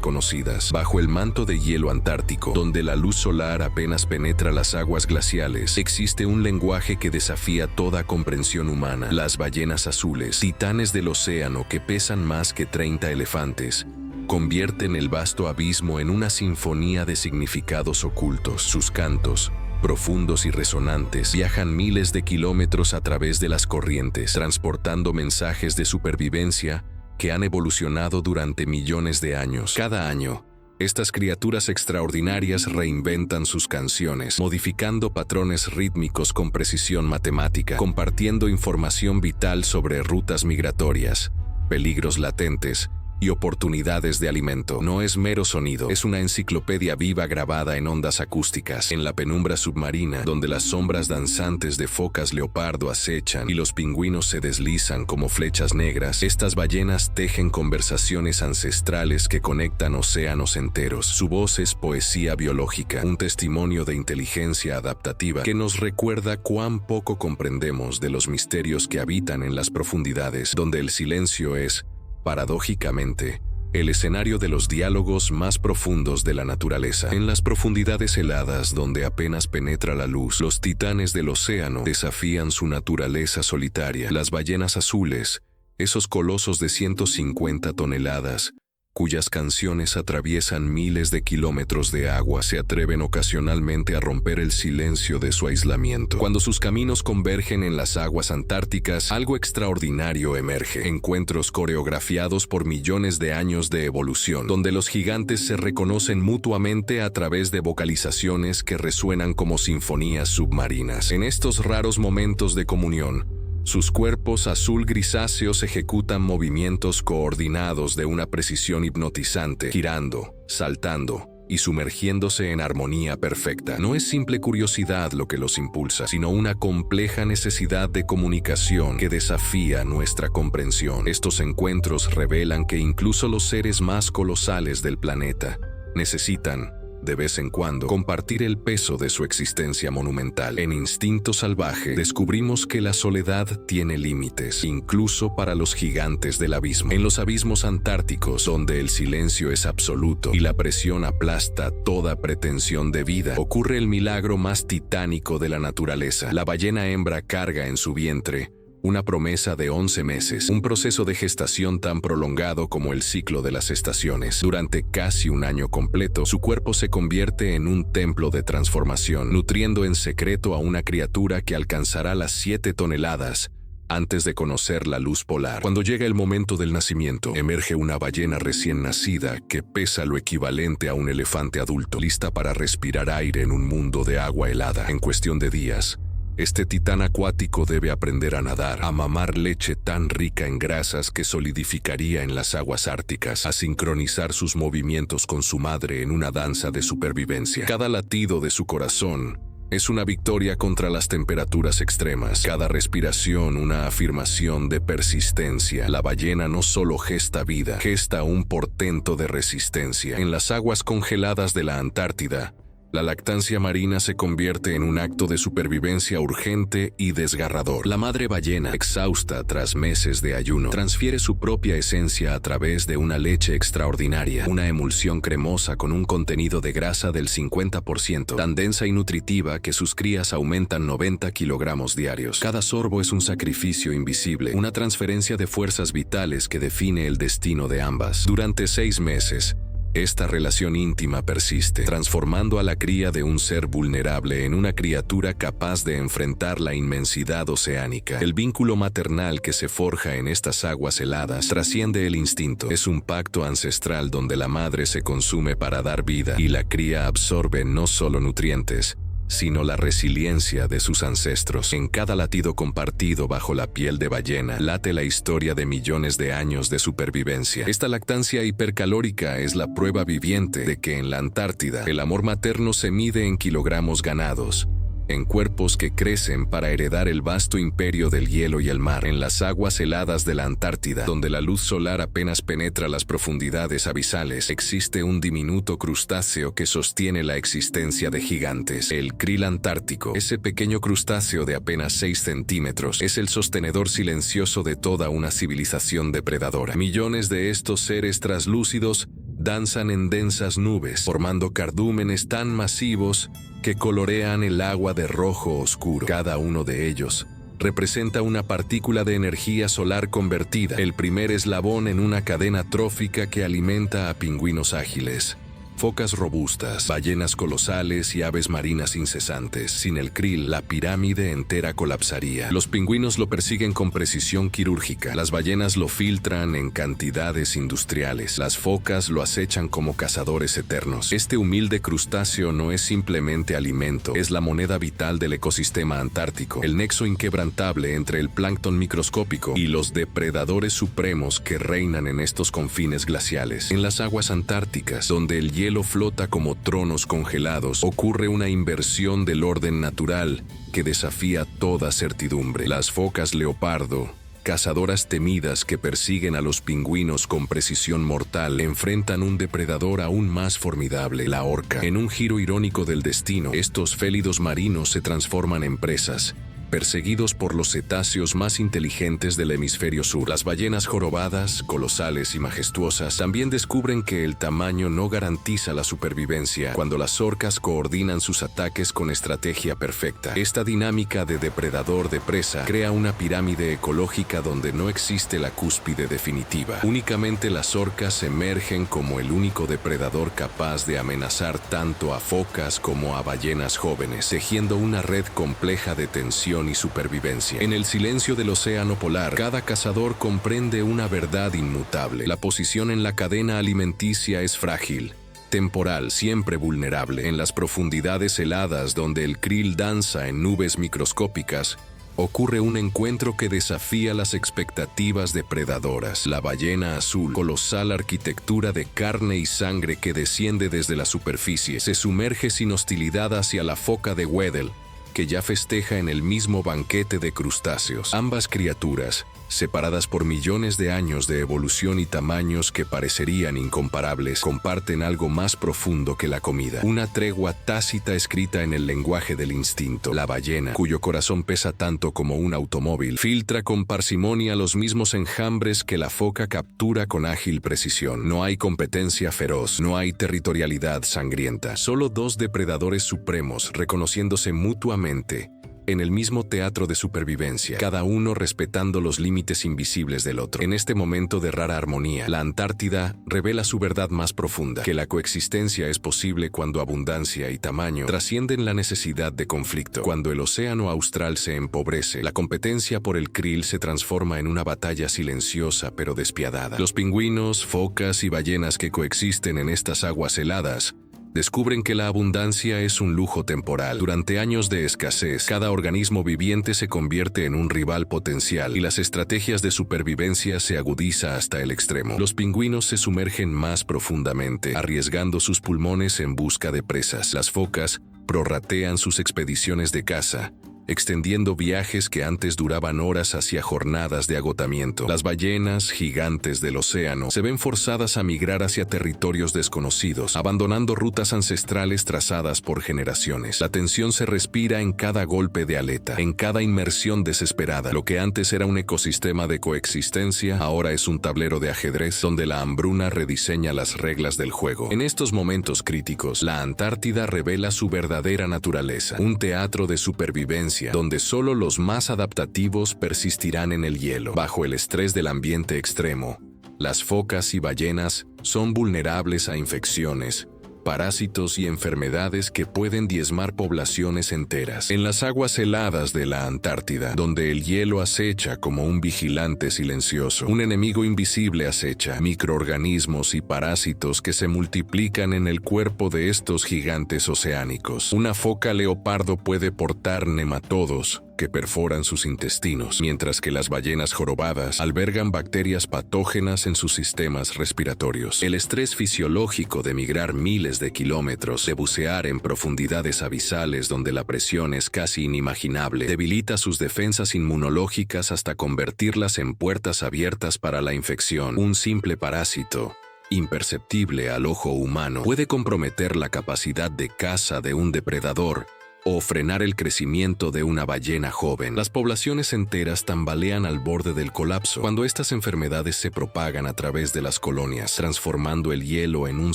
conocidas. Bajo el manto de hielo antártico, donde la luz solar apenas penetra las aguas glaciales, existe un lenguaje que desafía toda comprensión humana. Las ballenas azules, titanes del océano que pesan más que 30 elefantes, convierten el vasto abismo en una sinfonía de significados ocultos. Sus cantos, profundos y resonantes, viajan miles de kilómetros a través de las corrientes, transportando mensajes de supervivencia que han evolucionado durante millones de años. Cada año, estas criaturas extraordinarias reinventan sus canciones, modificando patrones rítmicos con precisión matemática, compartiendo información vital sobre rutas migratorias, peligros latentes y oportunidades de alimento. No es mero sonido, es una enciclopedia viva grabada en ondas acústicas. En la penumbra submarina, donde las sombras danzantes de focas leopardo acechan y los pingüinos se deslizan como flechas negras, estas ballenas tejen conversaciones ancestrales que conectan océanos enteros. Su voz es poesía biológica, un testimonio de inteligencia adaptativa que nos recuerda cuán poco comprendemos de los misterios que habitan en las profundidades, donde el silencio es, paradójicamente, el escenario de los diálogos más profundos de la naturaleza. En las profundidades heladas donde apenas penetra la luz, los titanes del océano desafían su naturaleza solitaria. Las ballenas azules, esos colosos de 150 toneladas, cuyas canciones atraviesan miles de kilómetros de agua, se atreven ocasionalmente a romper el silencio de su aislamiento. Cuando sus caminos convergen en las aguas antárticas, algo extraordinario emerge. Encuentros coreografiados por millones de años de evolución, donde los gigantes se reconocen mutuamente a través de vocalizaciones que resuenan como sinfonías submarinas. En estos raros momentos de comunión, sus cuerpos azul grisáceos ejecutan movimientos coordinados de una precisión hipnotizante, girando, saltando y sumergiéndose en armonía perfecta. No es simple curiosidad lo que los impulsa, sino una compleja necesidad de comunicación que desafía nuestra comprensión. Estos encuentros revelan que incluso los seres más colosales del planeta necesitan, de vez en cuando, compartir el peso de su existencia monumental. En Instinto Salvaje descubrimos que la soledad tiene límites, incluso para los gigantes del abismo. En los abismos antárticos, donde el silencio es absoluto y la presión aplasta toda pretensión de vida, ocurre el milagro más titánico de la naturaleza. La ballena hembra carga en su vientre una promesa de 11 meses, un proceso de gestación tan prolongado como el ciclo de las estaciones. Durante casi un año completo, su cuerpo se convierte en un templo de transformación, nutriendo en secreto a una criatura que alcanzará las 7 toneladas antes de conocer la luz polar. Cuando llega el momento del nacimiento, emerge una ballena recién nacida que pesa lo equivalente a un elefante adulto, lista para respirar aire en un mundo de agua helada. En cuestión de días, este titán acuático debe aprender a nadar, a mamar leche tan rica en grasas que solidificaría en las aguas árticas, a sincronizar sus movimientos con su madre en una danza de supervivencia. Cada latido de su corazón es una victoria contra las temperaturas extremas. Cada respiración una afirmación de persistencia. La ballena no solo gesta vida, gesta un portento de resistencia. En las aguas congeladas de la Antártida, la lactancia marina se convierte en un acto de supervivencia urgente y desgarrador. La madre ballena, exhausta tras meses de ayuno, transfiere su propia esencia a través de una leche extraordinaria, una emulsión cremosa con un contenido de grasa del 50%, tan densa y nutritiva que sus crías aumentan 90 kilogramos diarios. Cada sorbo es un sacrificio invisible, una transferencia de fuerzas vitales que define el destino de ambas. Durante 6 meses, esta relación íntima persiste, transformando a la cría de un ser vulnerable en una criatura capaz de enfrentar la inmensidad oceánica. El vínculo maternal que se forja en estas aguas heladas trasciende el instinto. Es un pacto ancestral donde la madre se consume para dar vida y la cría absorbe no solo nutrientes, sino la resiliencia de sus ancestros. En cada latido compartido bajo la piel de ballena late la historia de millones de años de supervivencia. Esta lactancia hipercalórica es la prueba viviente de que en la Antártida el amor materno se mide en kilogramos ganados, en cuerpos que crecen para heredar el vasto imperio del hielo y el mar. En las aguas heladas de la Antártida, donde la luz solar apenas penetra las profundidades abisales, existe un diminuto crustáceo que sostiene la existencia de gigantes. El krill antártico, ese pequeño crustáceo de apenas 6 centímetros, es el sostenedor silencioso de toda una civilización depredadora. Millones de estos seres translúcidos danzan en densas nubes, formando cardúmenes tan masivos que colorean el agua de rojo oscuro. Cada uno de ellos representa una partícula de energía solar convertida, el primer eslabón en una cadena trófica que alimenta a pingüinos ágiles, focas robustas, ballenas colosales y aves marinas incesantes. Sin el krill, la pirámide entera colapsaría. Los pingüinos lo persiguen con precisión quirúrgica, las ballenas lo filtran en cantidades industriales, las focas lo acechan como cazadores eternos. Este humilde crustáceo no es simplemente alimento, es la moneda vital del ecosistema antártico, el nexo inquebrantable entre el plancton microscópico y los depredadores supremos que reinan en estos confines glaciales. En las aguas antárticas, donde el hielo flota como tronos congelados, ocurre una inversión del orden natural que desafía toda certidumbre. Las focas leopardo, cazadoras temidas que persiguen a los pingüinos con precisión mortal, enfrentan un depredador aún más formidable, la orca. En un giro irónico del destino, estos félidos marinos se transforman en presas, perseguidos por los cetáceos más inteligentes del hemisferio sur. Las ballenas jorobadas, colosales y majestuosas, también descubren que el tamaño no garantiza la supervivencia cuando las orcas coordinan sus ataques con estrategia perfecta. Esta dinámica de depredador de presa crea una pirámide ecológica donde no existe la cúspide definitiva. Únicamente las orcas emergen como el único depredador capaz de amenazar tanto a focas como a ballenas jóvenes, tejiendo una red compleja de tensión y supervivencia. En el silencio del océano polar, cada cazador comprende una verdad inmutable. La posición en la cadena alimenticia es frágil, temporal, siempre vulnerable. En las profundidades heladas donde el krill danza en nubes microscópicas, ocurre un encuentro que desafía las expectativas depredadoras. La ballena azul, colosal arquitectura de carne y sangre que desciende desde la superficie, se sumerge sin hostilidad hacia la foca de Weddell, que ya festeja en el mismo banquete de crustáceos. Ambas criaturas, separadas por millones de años de evolución y tamaños que parecerían incomparables, comparten algo más profundo que la comida. Una tregua tácita escrita en el lenguaje del instinto. La ballena, cuyo corazón pesa tanto como un automóvil, filtra con parsimonia los mismos enjambres que la foca captura con ágil precisión. No hay competencia feroz, no hay territorialidad sangrienta. Solo dos depredadores supremos reconociéndose mutuamente en el mismo teatro de supervivencia, cada uno respetando los límites invisibles del otro. En este momento de rara armonía, la Antártida revela su verdad más profunda, que la coexistencia es posible cuando abundancia y tamaño trascienden la necesidad de conflicto. Cuando el océano austral se empobrece, la competencia por el krill se transforma en una batalla silenciosa pero despiadada. Los pingüinos, focas y ballenas que coexisten en estas aguas heladas descubren que la abundancia es un lujo temporal. Durante años de escasez, cada organismo viviente se convierte en un rival potencial y las estrategias de supervivencia se agudizan hasta el extremo. Los pingüinos se sumergen más profundamente, arriesgando sus pulmones en busca de presas. Las focas prorratean sus expediciones de caza, extendiendo viajes que antes duraban horas hacia jornadas de agotamiento. Las ballenas, gigantes del océano, se ven forzadas a migrar hacia territorios desconocidos, abandonando rutas ancestrales trazadas por generaciones. La tensión se respira en cada golpe de aleta, en cada inmersión desesperada. Lo que antes era un ecosistema de coexistencia, ahora es un tablero de ajedrez donde la hambruna rediseña las reglas del juego. En estos momentos críticos, la Antártida revela su verdadera naturaleza, un teatro de supervivencia donde solo los más adaptativos persistirán en el hielo. Bajo el estrés del ambiente extremo, las focas y ballenas son vulnerables a infecciones, parásitos y enfermedades que pueden diezmar poblaciones enteras. En las aguas heladas de la Antártida, donde el hielo acecha como un vigilante silencioso, un enemigo invisible acecha microorganismos y parásitos que se multiplican en el cuerpo de estos gigantes oceánicos. Una foca leopardo puede portar nematodos que perforan sus intestinos, mientras que las ballenas jorobadas albergan bacterias patógenas en sus sistemas respiratorios. El estrés fisiológico de migrar miles de kilómetros, de bucear en profundidades abisales donde la presión es casi inimaginable, debilita sus defensas inmunológicas hasta convertirlas en puertas abiertas para la infección. Un simple parásito, imperceptible al ojo humano, puede comprometer la capacidad de caza de un depredador o frenar el crecimiento de una ballena joven. Las poblaciones enteras tambalean al borde del colapso cuando estas enfermedades se propagan a través de las colonias, transformando el hielo en un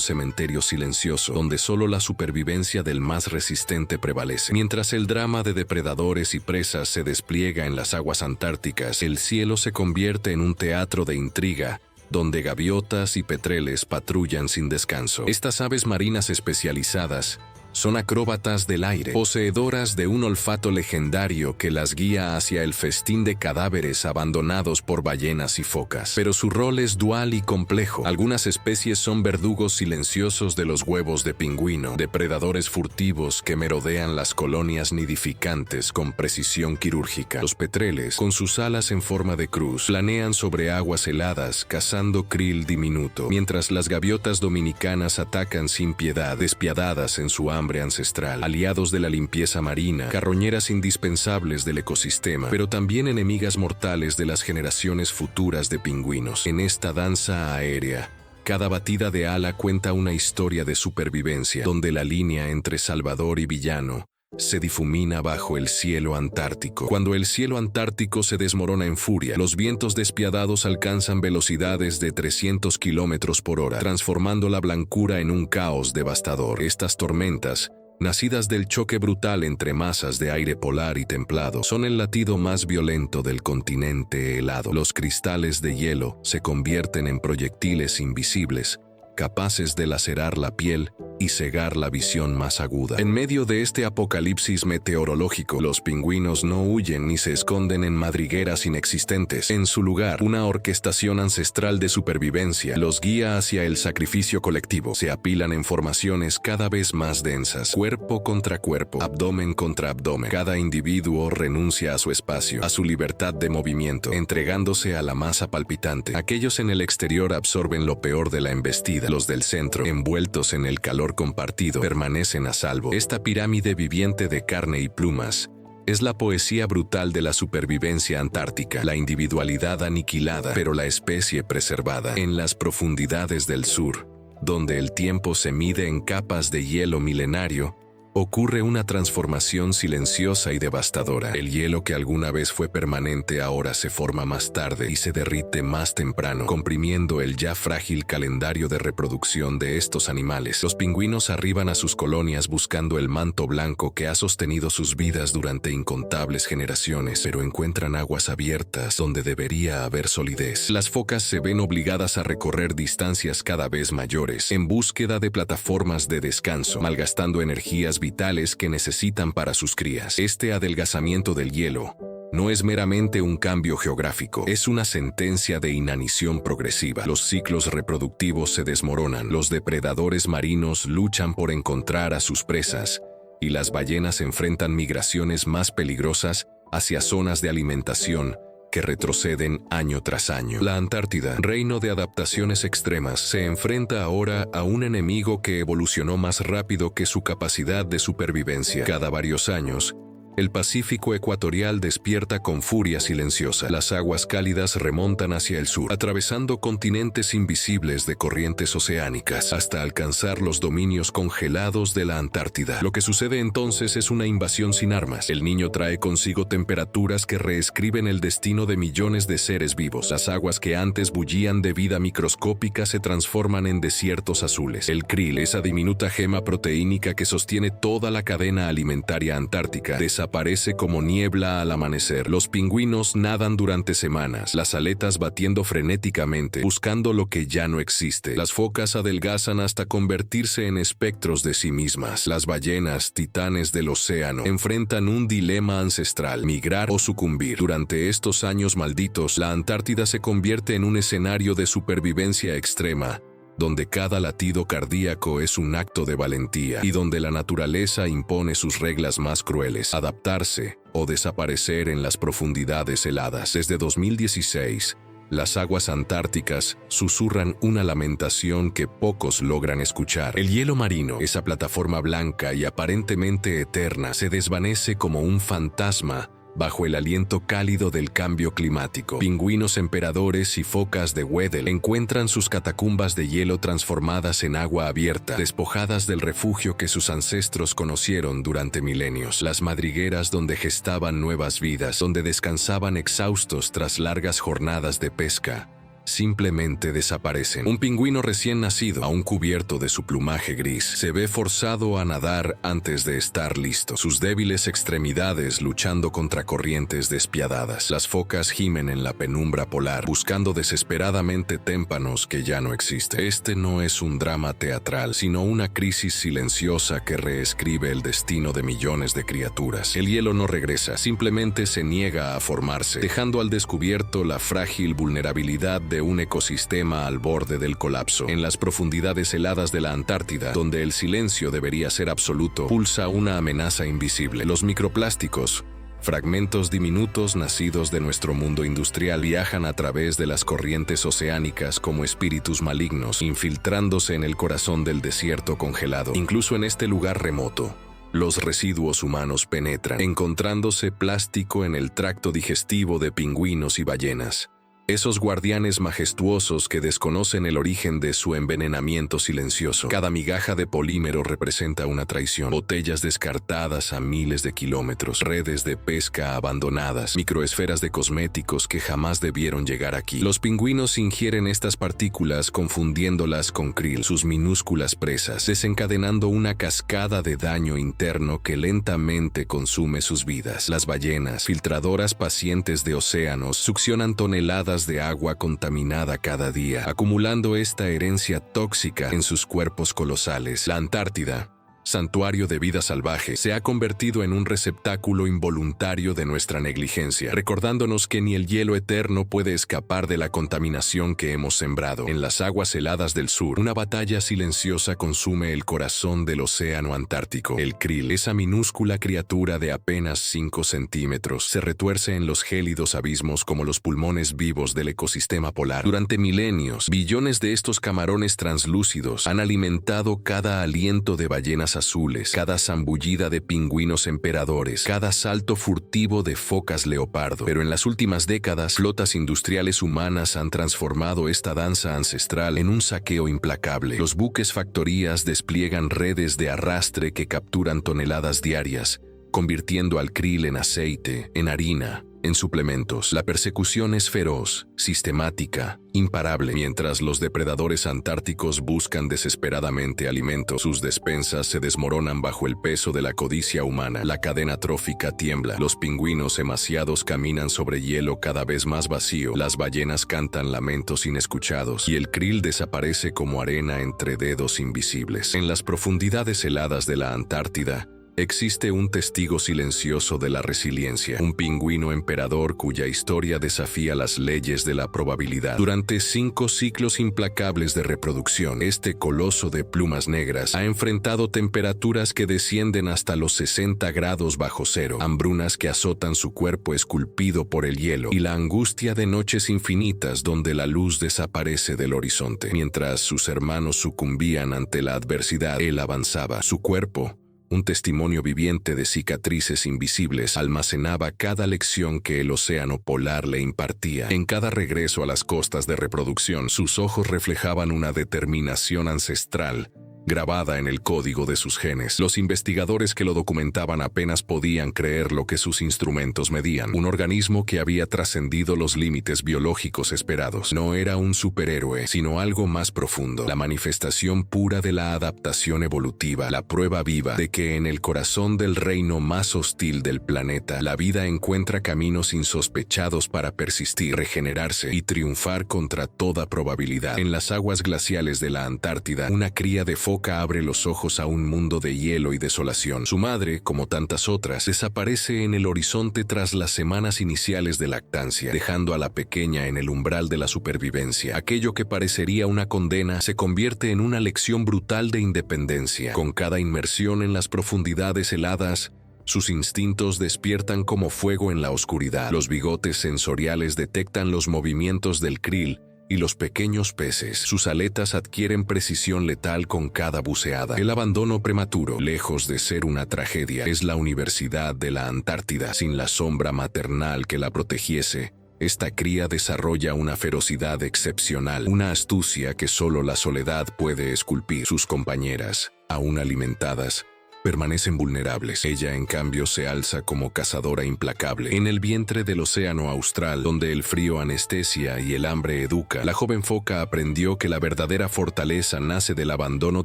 cementerio silencioso donde solo la supervivencia del más resistente prevalece. Mientras el drama de depredadores y presas se despliega en las aguas antárticas, el cielo se convierte en un teatro de intriga donde gaviotas y petreles patrullan sin descanso. Estas aves marinas especializadas son acróbatas del aire, poseedoras de un olfato legendario que las guía hacia el festín de cadáveres abandonados por ballenas y focas. Pero su rol es dual y complejo. Algunas especies son verdugos silenciosos de los huevos de pingüino, depredadores furtivos que merodean las colonias nidificantes con precisión quirúrgica. Los petreles, con sus alas en forma de cruz, planean sobre aguas heladas cazando krill diminuto, mientras las gaviotas dominicanas atacan sin piedad, despiadadas en su hambre ancestral, aliados de la limpieza marina, carroñeras indispensables del ecosistema, pero también enemigas mortales de las generaciones futuras de pingüinos. En esta danza aérea, cada batida de ala cuenta una historia de supervivencia, donde la línea entre salvador y villano se difumina bajo el cielo antártico. Cuando el cielo antártico se desmorona en furia, los vientos despiadados alcanzan velocidades de 300 kilómetros por hora, transformando la blancura en un caos devastador. Estas tormentas, nacidas del choque brutal entre masas de aire polar y templado, son el latido más violento del continente helado. Los cristales de hielo se convierten en proyectiles invisibles, capaces de lacerar la piel y cegar la visión más aguda. En medio de este apocalipsis meteorológico, los pingüinos no huyen ni se esconden en madrigueras inexistentes. En su lugar, una orquestación ancestral de supervivencia los guía hacia el sacrificio colectivo. Se apilan en formaciones cada vez más densas, cuerpo contra cuerpo, abdomen contra abdomen. Cada individuo renuncia a su espacio, a su libertad de movimiento, entregándose a la masa palpitante. Aquellos en el exterior absorben lo peor de la embestida. Los del centro, envueltos en el calor compartido, permanecen a salvo. Esta pirámide viviente de carne y plumas es la poesía brutal de la supervivencia antártica, la individualidad aniquilada, pero la especie preservada. En las profundidades del sur, donde el tiempo se mide en capas de hielo milenario, ocurre una transformación silenciosa y devastadora. El hielo que alguna vez fue permanente ahora se forma más tarde y se derrite más temprano, comprimiendo el ya frágil calendario de reproducción de estos animales. Los pingüinos arriban a sus colonias buscando el manto blanco que ha sostenido sus vidas durante incontables generaciones, pero encuentran aguas abiertas donde debería haber solidez. Las focas se ven obligadas a recorrer distancias cada vez mayores, en búsqueda de plataformas de descanso, malgastando energías vitales que necesitan para sus crías. Este adelgazamiento del hielo no es meramente un cambio geográfico, es una sentencia de inanición progresiva. Los ciclos reproductivos se desmoronan, los depredadores marinos luchan por encontrar a sus presas, y las ballenas enfrentan migraciones más peligrosas hacia zonas de alimentación que retroceden año tras año. La Antártida, reino de adaptaciones extremas, se enfrenta ahora a un enemigo que evolucionó más rápido que su capacidad de supervivencia. Cada varios años, el Pacífico ecuatorial despierta con furia silenciosa. Las aguas cálidas remontan hacia el sur, atravesando continentes invisibles de corrientes oceánicas, hasta alcanzar los dominios congelados de la Antártida. Lo que sucede entonces es una invasión sin armas. El niño trae consigo temperaturas que reescriben el destino de millones de seres vivos. Las aguas que antes bullían de vida microscópica se transforman en desiertos azules. El krill, esa diminuta gema proteínica que sostiene toda la cadena alimentaria antártica, desaparece como niebla al amanecer. Los pingüinos nadan durante semanas, las aletas batiendo frenéticamente, buscando lo que ya no existe. Las focas adelgazan hasta convertirse en espectros de sí mismas. Las ballenas, titanes del océano, enfrentan un dilema ancestral: migrar o sucumbir. Durante estos años malditos, la Antártida se convierte en un escenario de supervivencia extrema, donde cada latido cardíaco es un acto de valentía y donde la naturaleza impone sus reglas más crueles: adaptarse o desaparecer en las profundidades heladas. Desde 2016, las aguas antárticas susurran una lamentación que pocos logran escuchar. El hielo marino, esa plataforma blanca y aparentemente eterna, se desvanece como un fantasma bajo el aliento cálido del cambio climático. Pingüinos emperadores y focas de Weddell encuentran sus catacumbas de hielo transformadas en agua abierta, despojadas del refugio que sus ancestros conocieron durante milenios. Las madrigueras donde gestaban nuevas vidas, donde descansaban exhaustos tras largas jornadas de pesca, simplemente desaparecen. Un pingüino recién nacido, aún cubierto de su plumaje gris, se ve forzado a nadar antes de estar listo, sus débiles extremidades luchando contra corrientes despiadadas. Las focas gimen en la penumbra polar, buscando desesperadamente témpanos que ya no existen. Este no es un drama teatral, sino una crisis silenciosa que reescribe el destino de millones de criaturas. El hielo no regresa, simplemente se niega a formarse, dejando al descubierto la frágil vulnerabilidad de un ecosistema al borde del colapso. En las profundidades heladas de la Antártida, donde el silencio debería ser absoluto, pulsa una amenaza invisible. Los microplásticos, fragmentos diminutos nacidos de nuestro mundo industrial, viajan a través de las corrientes oceánicas como espíritus malignos, infiltrándose en el corazón del desierto congelado. Incluso en este lugar remoto, los residuos humanos penetran, encontrándose plástico en el tracto digestivo de pingüinos y ballenas. Esos guardianes majestuosos que desconocen el origen de su envenenamiento silencioso. Cada migaja de polímero representa una traición. Botellas descartadas a miles de kilómetros, redes de pesca abandonadas, microesferas de cosméticos que jamás debieron llegar aquí. Los pingüinos ingieren estas partículas confundiéndolas con krill, sus minúsculas presas, desencadenando una cascada de daño interno que lentamente consume sus vidas. Las ballenas, filtradoras pacientes de océanos, succionan toneladas toneladas de agua contaminada cada día, acumulando esta herencia tóxica en sus cuerpos colosales. La Antártida, santuario de vida salvaje, se ha convertido en un receptáculo involuntario de nuestra negligencia, recordándonos que ni el hielo eterno puede escapar de la contaminación que hemos sembrado. En las aguas heladas del sur, una batalla silenciosa consume el corazón del océano Antártico. El krill, esa minúscula criatura de apenas 5 centímetros, se retuerce en los gélidos abismos como los pulmones vivos del ecosistema polar. Durante milenios, billones de estos camarones translúcidos han alimentado cada aliento de ballenas azules, cada zambullida de pingüinos emperadores, cada salto furtivo de focas leopardo. Pero en las últimas décadas, flotas industriales humanas han transformado esta danza ancestral en un saqueo implacable. Los buques factorías despliegan redes de arrastre que capturan toneladas diarias, convirtiendo al krill en aceite, en harina, en suplementos. La persecución es feroz, sistemática, imparable. Mientras los depredadores antárticos buscan desesperadamente alimento, sus despensas se desmoronan bajo el peso de la codicia humana. La cadena trófica tiembla. Los pingüinos emaciados caminan sobre hielo cada vez más vacío. Las ballenas cantan lamentos inescuchados y el krill desaparece como arena entre dedos invisibles. En las profundidades heladas de la Antártida, existe un testigo silencioso de la resiliencia, un pingüino emperador cuya historia desafía las leyes de la probabilidad. Durante 5 ciclos implacables de reproducción, este coloso de plumas negras ha enfrentado temperaturas que descienden hasta los 60 grados bajo cero, hambrunas que azotan su cuerpo esculpido por el hielo y la angustia de noches infinitas donde la luz desaparece del horizonte. Mientras sus hermanos sucumbían ante la adversidad, él avanzaba. Su cuerpo, un testimonio viviente de cicatrices invisibles, almacenaba cada lección que el océano polar le impartía. En cada regreso a las costas de reproducción, sus ojos reflejaban una determinación ancestral, grabada en el código de sus genes. Los investigadores que lo documentaban apenas podían creer lo que sus instrumentos medían. Un organismo que había trascendido los límites biológicos esperados. No era un superhéroe, sino algo más profundo. La manifestación pura de la adaptación evolutiva, la prueba viva de que en el corazón del reino más hostil del planeta, la vida encuentra caminos insospechados para persistir, regenerarse y triunfar contra toda probabilidad. En las aguas glaciales de la Antártida, una cría de foca abre los ojos a un mundo de hielo y desolación. Su madre, como tantas otras, desaparece en el horizonte tras las semanas iniciales de lactancia, dejando a la pequeña en el umbral de la supervivencia. Aquello que parecería una condena se convierte en una lección brutal de independencia. Con cada inmersión en las profundidades heladas, sus instintos despiertan como fuego en la oscuridad. Los bigotes sensoriales detectan los movimientos del krill y los pequeños peces. Sus aletas adquieren precisión letal con cada buceada. El abandono prematuro, lejos de ser una tragedia, es la universidad de la Antártida. Sin la sombra maternal que la protegiese, esta cría desarrolla una ferocidad excepcional, una astucia que solo la soledad puede esculpir. Sus compañeras, aún alimentadas, permanecen vulnerables. Ella, en cambio, se alza como cazadora implacable. En el vientre del océano austral, donde el frío anestesia y el hambre educa, la joven foca aprendió que la verdadera fortaleza nace del abandono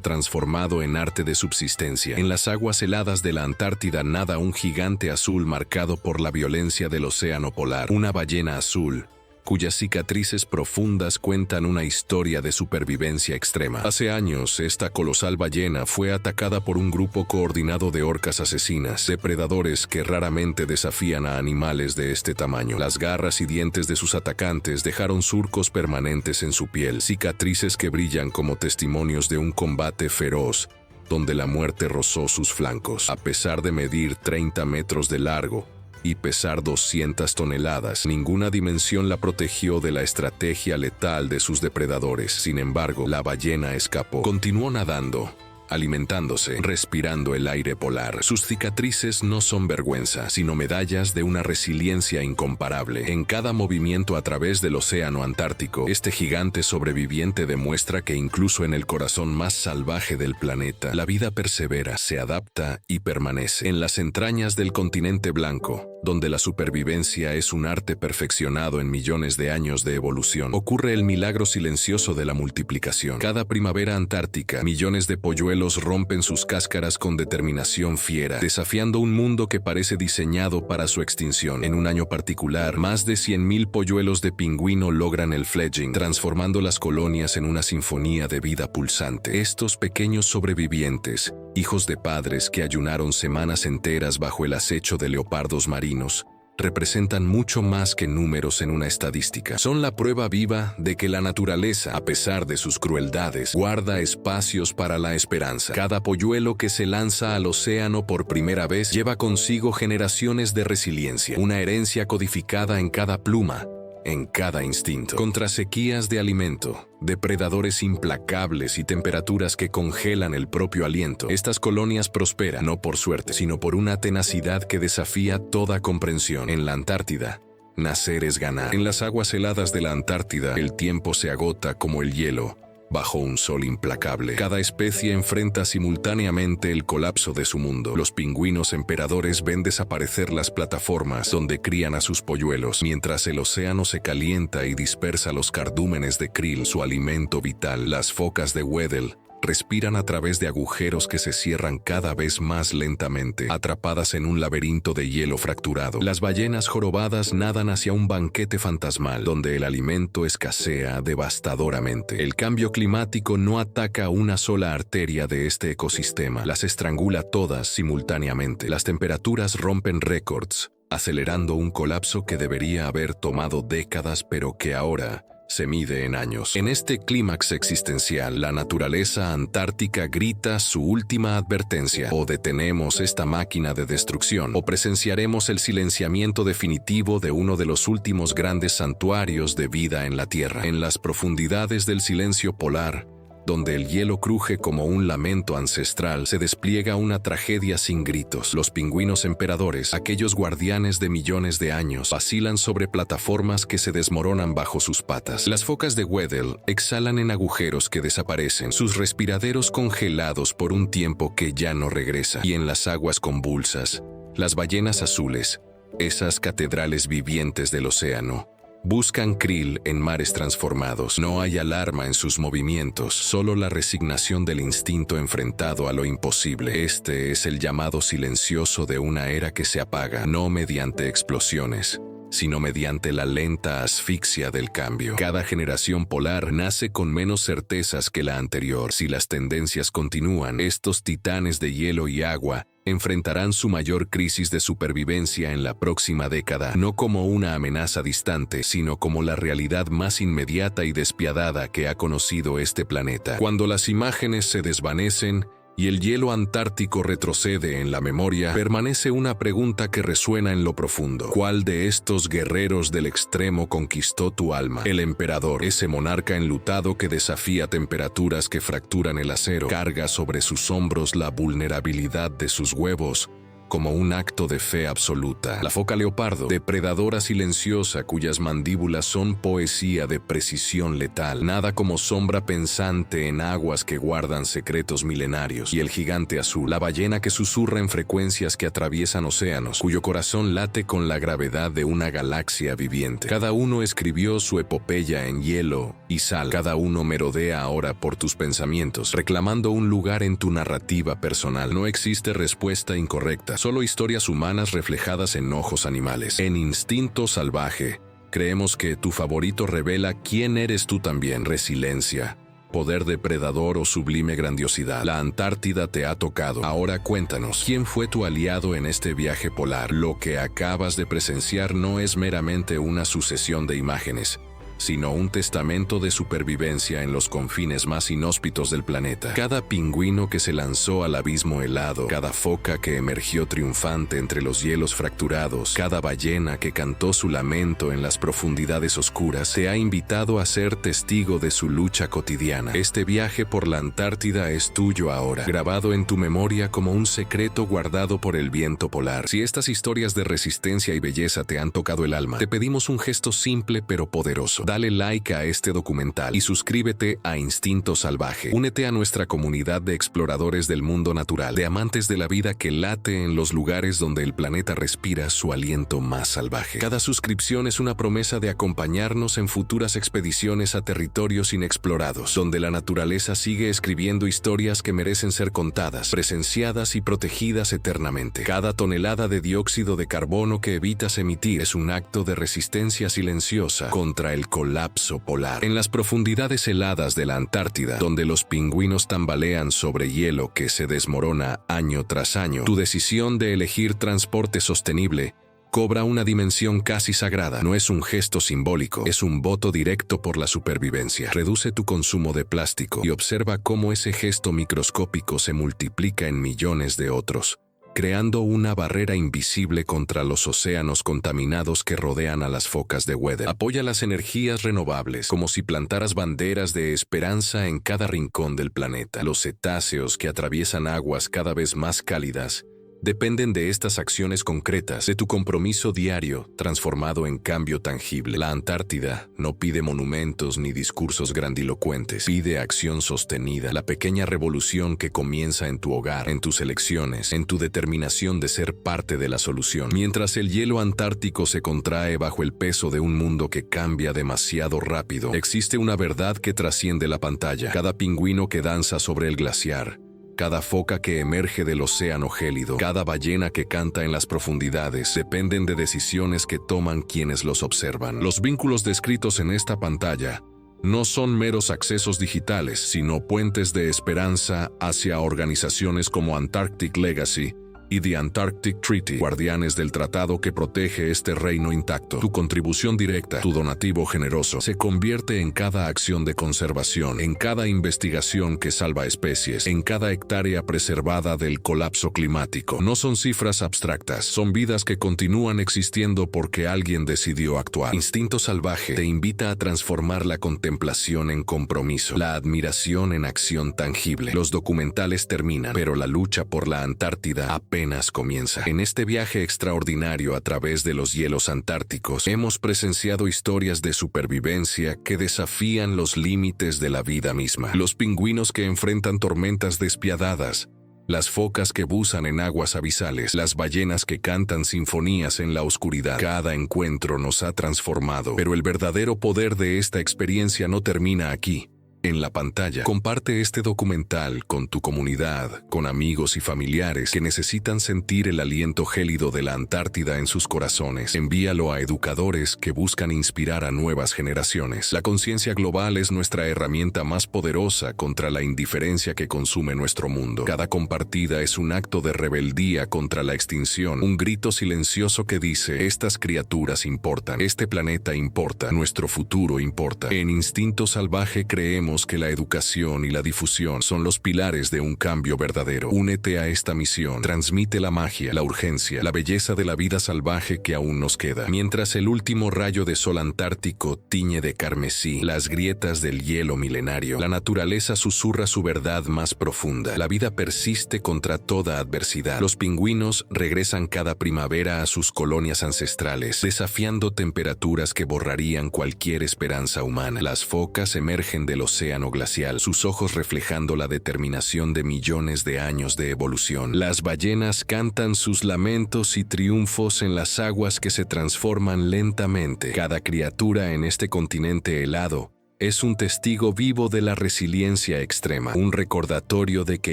transformado en arte de subsistencia. En las aguas heladas de la Antártida nada un gigante azul marcado por la violencia del océano polar, una ballena azul, cuyas cicatrices profundas cuentan una historia de supervivencia extrema. Hace años, esta colosal ballena fue atacada por un grupo coordinado de orcas asesinas, depredadores que raramente desafían a animales de este tamaño. Las garras y dientes de sus atacantes dejaron surcos permanentes en su piel, cicatrices que brillan como testimonios de un combate feroz, donde la muerte rozó sus flancos. A pesar de medir 30 metros de largo y pesar 200 toneladas, ninguna dimensión la protegió de la estrategia letal de sus depredadores. Sin embargo, la ballena escapó. Continuó nadando, alimentándose, respirando el aire polar. Sus cicatrices no son vergüenza, sino medallas de una resiliencia incomparable. En cada movimiento a través del océano Antártico, este gigante sobreviviente demuestra que incluso en el corazón más salvaje del planeta, la vida persevera, se adapta y permanece. En las entrañas del continente blanco, donde la supervivencia es un arte perfeccionado en millones de años de evolución, ocurre el milagro silencioso de la multiplicación. Cada primavera antártica, millones de polluelos rompen sus cáscaras con determinación fiera, desafiando un mundo que parece diseñado para su extinción. En un año particular, más de 100.000 polluelos de pingüino logran el fledging, transformando las colonias en una sinfonía de vida pulsante. Estos pequeños sobrevivientes, hijos de padres que ayunaron semanas enteras bajo el acecho de leopardos marinos, representan mucho más que números en una estadística. Son la prueba viva de que la naturaleza, a pesar de sus crueldades, guarda espacios para la esperanza. Cada polluelo que se lanza al océano por primera vez lleva consigo generaciones de resiliencia, una herencia codificada en cada pluma, en cada instinto. Contra sequías de alimento, depredadores implacables y temperaturas que congelan el propio aliento, estas colonias prosperan no por suerte, sino por una tenacidad que desafía toda comprensión. En la Antártida, nacer es ganar. En las aguas heladas de la Antártida, el tiempo se agota como el hielo bajo un sol implacable. Cada especie enfrenta simultáneamente el colapso de su mundo. Los pingüinos emperadores ven desaparecer las plataformas donde crían a sus polluelos, mientras el océano se calienta y dispersa los cardúmenes de krill, su alimento vital. Las focas de Weddell respiran a través de agujeros que se cierran cada vez más lentamente, atrapadas en un laberinto de hielo fracturado. Las ballenas jorobadas nadan hacia un banquete fantasmal, donde el alimento escasea devastadoramente. El cambio climático no ataca una sola arteria de este ecosistema, las estrangula todas simultáneamente. Las temperaturas rompen récords, acelerando un colapso que debería haber tomado décadas, pero que ahora se mide en años. En este clímax existencial, la naturaleza antártica grita su última advertencia: o detenemos esta máquina de destrucción, o presenciaremos el silenciamiento definitivo de uno de los últimos grandes santuarios de vida en la Tierra. En las profundidades del silencio polar, donde el hielo cruje como un lamento ancestral, se despliega una tragedia sin gritos. Los pingüinos emperadores, aquellos guardianes de millones de años, vacilan sobre plataformas que se desmoronan bajo sus patas. Las focas de Weddell exhalan en agujeros que desaparecen, sus respiraderos congelados por un tiempo que ya no regresa. Y en las aguas convulsas, las ballenas azules, esas catedrales vivientes del océano, buscan krill en mares transformados. No hay alarma en sus movimientos, solo la resignación del instinto enfrentado a lo imposible. Este es el llamado silencioso de una era que se apaga, no mediante explosiones, sino mediante la lenta asfixia del cambio. Cada generación polar nace con menos certezas que la anterior. Si las tendencias continúan, estos titanes de hielo y agua enfrentarán su mayor crisis de supervivencia en la próxima década, no como una amenaza distante, sino como la realidad más inmediata y despiadada que ha conocido este planeta. Cuando las imágenes se desvanecen y el hielo antártico retrocede en la memoria, permanece una pregunta que resuena en lo profundo: ¿cuál de estos guerreros del extremo conquistó tu alma? El emperador, ese monarca enlutado que desafía temperaturas que fracturan el acero, carga sobre sus hombros la vulnerabilidad de sus huevos como un acto de fe absoluta. La foca leopardo, depredadora silenciosa cuyas mandíbulas son poesía de precisión letal, nada como sombra pensante en aguas que guardan secretos milenarios. Y el gigante azul, la ballena que susurra en frecuencias que atraviesan océanos, cuyo corazón late con la gravedad de una galaxia viviente. Cada uno escribió su epopeya en hielo y sal. Cada uno merodea ahora por tus pensamientos, reclamando un lugar en tu narrativa personal. No existe respuesta incorrecta, solo historias humanas reflejadas en ojos animales. En Instinto Salvaje, creemos que tu favorito revela quién eres tú también: resiliencia, poder depredador o sublime grandiosidad. La Antártida te ha tocado. Ahora cuéntanos, ¿quién fue tu aliado en este viaje polar? Lo que acabas de presenciar no es meramente una sucesión de imágenes, sino un testamento de supervivencia en los confines más inhóspitos del planeta. Cada pingüino que se lanzó al abismo helado, cada foca que emergió triunfante entre los hielos fracturados, cada ballena que cantó su lamento en las profundidades oscuras, te ha invitado a ser testigo de su lucha cotidiana. Este viaje por la Antártida es tuyo ahora, grabado en tu memoria como un secreto guardado por el viento polar. Si estas historias de resistencia y belleza te han tocado el alma, te pedimos un gesto simple pero poderoso. dale like a este documental y suscríbete a Instinto Salvaje. Únete a nuestra comunidad de exploradores del mundo natural, de amantes de la vida que late en los lugares donde el planeta respira su aliento más salvaje. Cada suscripción es una promesa de acompañarnos en futuras expediciones a territorios inexplorados, donde la naturaleza sigue escribiendo historias que merecen ser contadas, presenciadas y protegidas eternamente. Cada tonelada de dióxido de carbono que evitas emitir es un acto de resistencia silenciosa contra el colapso polar. En las profundidades heladas de la Antártida, donde los pingüinos tambalean sobre hielo que se desmorona año tras año, tu decisión de elegir transporte sostenible cobra una dimensión casi sagrada. No es un gesto simbólico, es un voto directo por la supervivencia. Reduce tu consumo de plástico y observa cómo ese gesto microscópico se multiplica en millones de otros, creando una barrera invisible contra los océanos contaminados que rodean a las focas de Weddell. Apoya las energías renovables, como si plantaras banderas de esperanza en cada rincón del planeta. Los cetáceos que atraviesan aguas cada vez más cálidas dependen de estas acciones concretas, de tu compromiso diario, transformado en cambio tangible. La Antártida no pide monumentos ni discursos grandilocuentes, pide acción sostenida, la pequeña revolución que comienza en tu hogar, en tus elecciones, en tu determinación de ser parte de la solución. Mientras el hielo antártico se contrae bajo el peso de un mundo que cambia demasiado rápido, existe una verdad que trasciende la pantalla. Cada pingüino que danza sobre el glaciar, cada foca que emerge del océano gélido, cada ballena que canta en las profundidades, dependen de decisiones que toman quienes los observan. Los vínculos descritos en esta pantalla no son meros accesos digitales, sino puentes de esperanza hacia organizaciones como Antarctic Legacy y The Antarctic Treaty, guardianes del tratado que protege este reino intacto. Tu contribución directa, tu donativo generoso, se convierte en cada acción de conservación, en cada investigación que salva especies, en cada hectárea preservada del colapso climático. No son cifras abstractas, son vidas que continúan existiendo porque alguien decidió actuar. Instinto Salvaje te invita a transformar la contemplación en compromiso, la admiración en acción tangible. Los documentales terminan, pero la lucha por la Antártida apenas comienza. En este viaje extraordinario a través de los hielos antárticos, hemos presenciado historias de supervivencia que desafían los límites de la vida misma. Los pingüinos que enfrentan tormentas despiadadas, las focas que buzan en aguas abisales, las ballenas que cantan sinfonías en la oscuridad. Cada encuentro nos ha transformado, pero el verdadero poder de esta experiencia no termina aquí, en la pantalla. Comparte este documental con tu comunidad, con amigos y familiares que necesitan sentir el aliento gélido de la Antártida en sus corazones. Envíalo a educadores que buscan inspirar a nuevas generaciones. La conciencia global es nuestra herramienta más poderosa contra la indiferencia que consume nuestro mundo. Cada compartida es un acto de rebeldía contra la extinción, un grito silencioso que dice: estas criaturas importan, este planeta importa, nuestro futuro importa. En Instinto Salvaje creemos que la educación y la difusión son los pilares de un cambio verdadero. Únete a esta misión. Transmite la magia, la urgencia, la belleza de la vida salvaje que aún nos queda. Mientras el último rayo de sol antártico tiñe de carmesí las grietas del hielo milenario, la naturaleza susurra su verdad más profunda. La vida persiste contra toda adversidad. Los pingüinos regresan cada primavera a sus colonias ancestrales, desafiando temperaturas que borrarían cualquier esperanza humana. Las focas emergen del océano glacial, sus ojos reflejando la determinación de millones de años de evolución. Las ballenas cantan sus lamentos y triunfos en las aguas que se transforman lentamente. Cada criatura en este continente helado es un testigo vivo de la resiliencia extrema, un recordatorio de que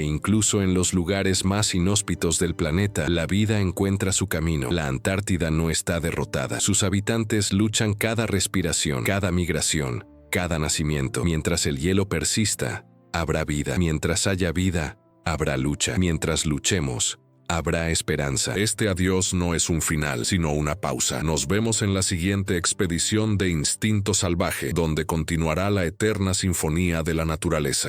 incluso en los lugares más inhóspitos del planeta, la vida encuentra su camino. La Antártida no está derrotada. Sus habitantes luchan cada respiración, cada migración, cada nacimiento. Mientras el hielo persista, habrá vida. Mientras haya vida, habrá lucha. Mientras luchemos, habrá esperanza. Este adiós no es un final, sino una pausa. Nos vemos en la siguiente expedición de Instinto Salvaje, donde continuará la eterna sinfonía de la naturaleza.